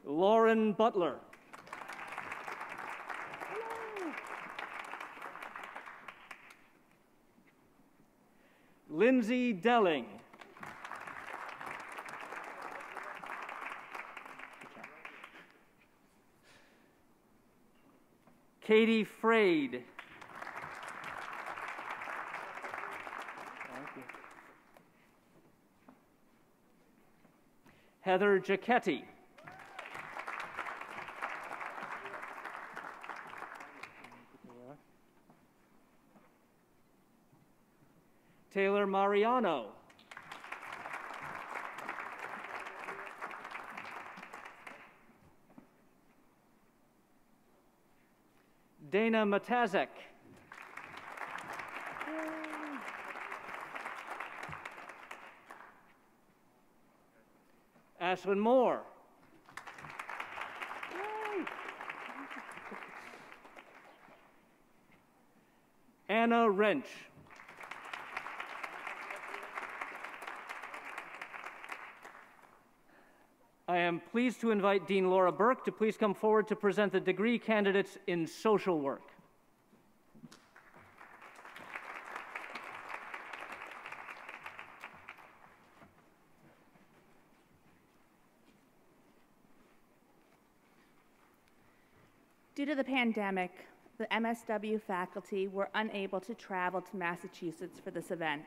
Lauren Butler. Lindsay Delling. Katie Frade. Thank you. Heather Giacchetti. Taylor Mariano. Dana Matazek. Ashlyn Moore. Anna Wrench. I am pleased to invite Dean Laura Burke to please come forward to present the degree candidates in social work. Due to the pandemic, the MSW faculty were unable to travel to Massachusetts for this event.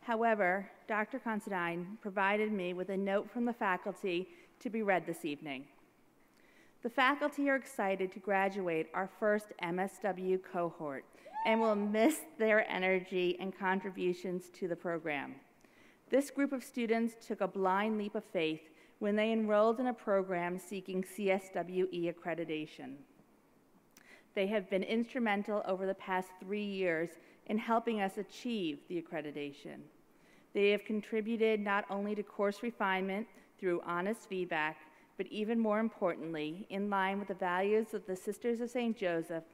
However, Dr. Considine provided me with a note from the faculty to be read this evening. The faculty are excited to graduate our first MSW cohort and will miss their energy and contributions to the program. This group of students took a blind leap of faith when they enrolled in a program seeking CSWE accreditation. They have been instrumental over the past 3 years in helping us achieve the accreditation. They have contributed not only to course refinement through honest feedback, but even more importantly, in line with the values of the Sisters of St. Joseph,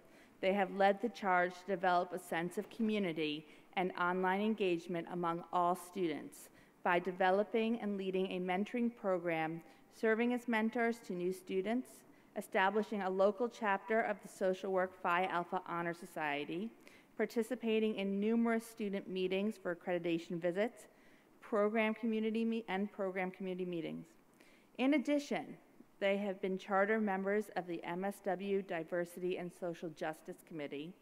they have led the charge to develop a sense of community and online engagement among all students by developing and leading a mentoring program, serving as mentors to new students, establishing a local chapter of the Social Work Phi Alpha Honor Society, participating in numerous student meetings for accreditation visits, program community meetings. In addition, they have been charter members of the MSW Diversity and Social Justice Committee,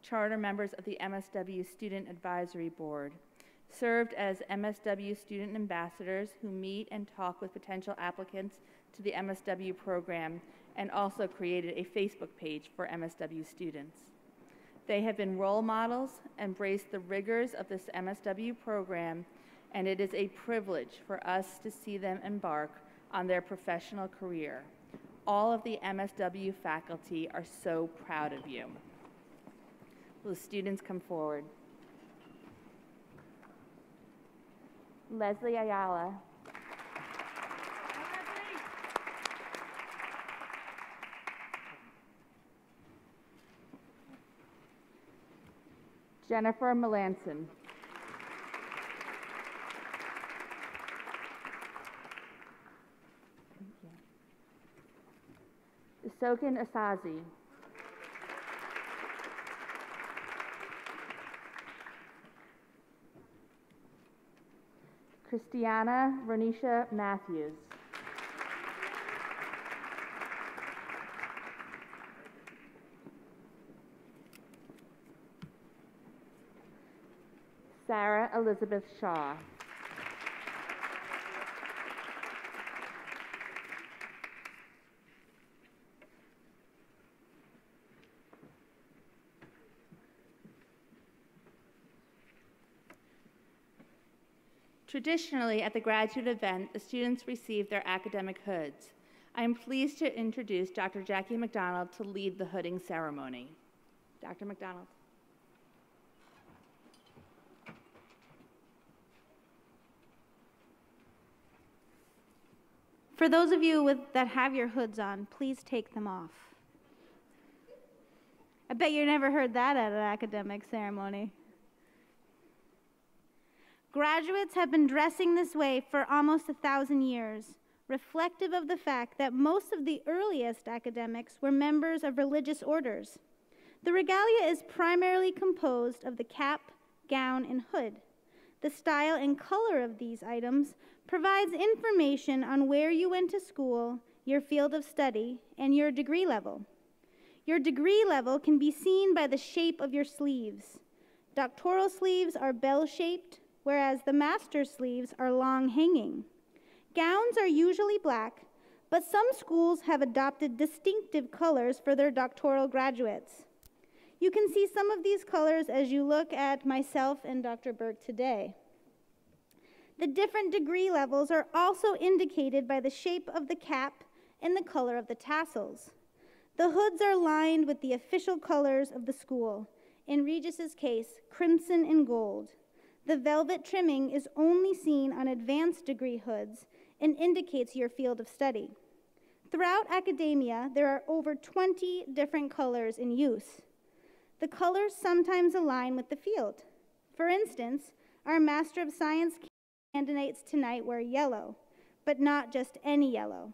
charter members of the MSW Student Advisory Board, served as MSW student ambassadors who meet and talk with potential applicants to the MSW program, and also created a Facebook page for MSW students. They have been role models, embraced the rigors of this MSW program, and it is a privilege for us to see them embark on their professional career. All of the MSW faculty are so proud of you. Will the students come forward? Leslie Ayala. Jennifer Melanson. Isokin Asazi. Christiana Vernisha Matthews. Sarah Elizabeth Shaw. Traditionally, at the graduate event, the students receive their academic hoods. I am pleased to introduce Dr. Jackie McDonald to lead the hooding ceremony. Dr. McDonald. For those of you that have your hoods on, please take them off. I bet you never heard that at an academic ceremony. Graduates have been dressing this way for almost 1,000 years, reflective of the fact that most of the earliest academics were members of religious orders. The regalia is primarily composed of the cap, gown, and hood. The style and color of these items provides information on where you went to school, your field of study, and your degree level. Your degree level can be seen by the shape of your sleeves. Doctoral sleeves are bell-shaped, whereas the master's sleeves are long hanging. Gowns are usually black, but some schools have adopted distinctive colors for their doctoral graduates. You can see some of these colors as you look at myself and Dr. Burke today. The different degree levels are also indicated by the shape of the cap and the color of the tassels. The hoods are lined with the official colors of the school, in Regis's case, crimson and gold. The velvet trimming is only seen on advanced degree hoods and indicates your field of study. Throughout academia, there are over 20 different colors in use. The colors sometimes align with the field. For instance, our Master of Science candidates tonight wear yellow, but not just any yellow.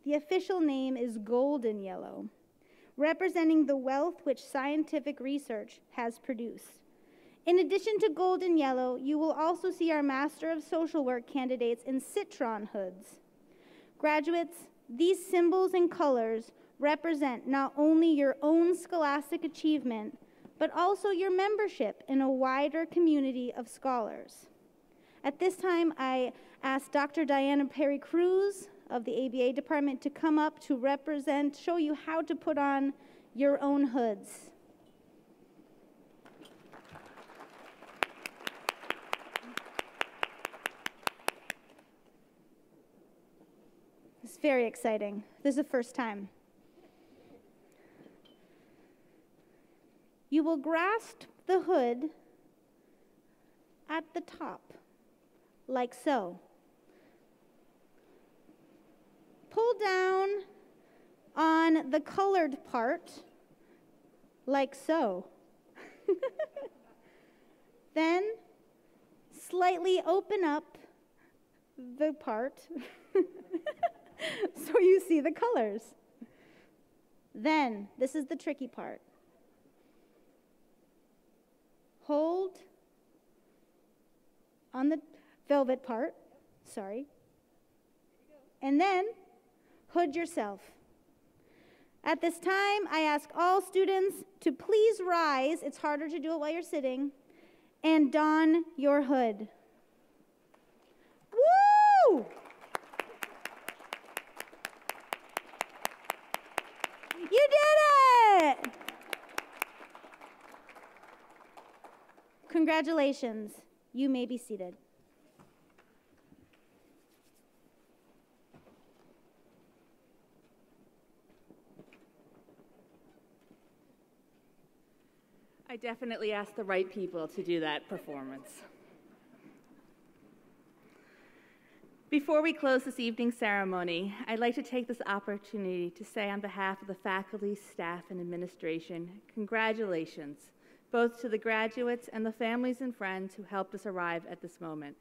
The official name is golden yellow, representing the wealth which scientific research has produced. In addition to golden yellow, you will also see our Master of Social Work candidates in citron hoods. Graduates, these symbols and colors represent not only your own scholastic achievement, but also your membership in a wider community of scholars. At this time, I ask Dr. Diana Perry-Cruz of the ABA department to come up to show you how to put on your own hoods. It's very exciting. This is the first time. You will grasp the hood at the top, like so. Pull down on the colored part, like so. Then slightly open up the part so you see the colors. Then, this is the tricky part. Hold on the velvet part, and then hood yourself. At this time, I ask all students to please rise. It's harder to do it while you're sitting, and don your hood. Woo! You did it! Congratulations. You may be seated. I definitely asked the right people to do that performance. Before we close this evening's ceremony, I'd like to take this opportunity to say on behalf of the faculty, staff, and administration, congratulations, both to the graduates and the families and friends who helped us arrive at this moment.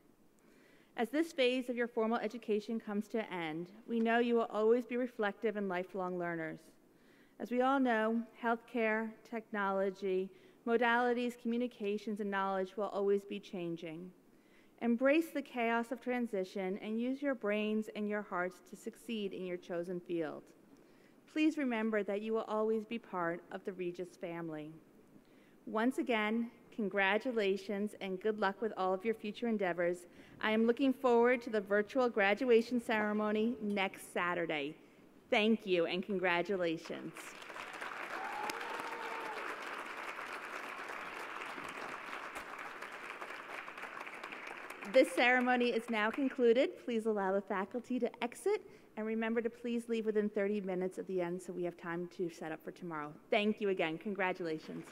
As this phase of your formal education comes to an end, we know you will always be reflective and lifelong learners. As we all know, healthcare, technology, modalities, communications, and knowledge will always be changing. Embrace the chaos of transition and use your brains and your hearts to succeed in your chosen field. Please remember that you will always be part of the Regis family. Once again, congratulations and good luck with all of your future endeavors. I am looking forward to the virtual graduation ceremony next Saturday. Thank you and congratulations. This ceremony is now concluded. Please allow the faculty to exit, and remember to please leave within 30 minutes of the end so we have time to set up for tomorrow. Thank you again. Congratulations.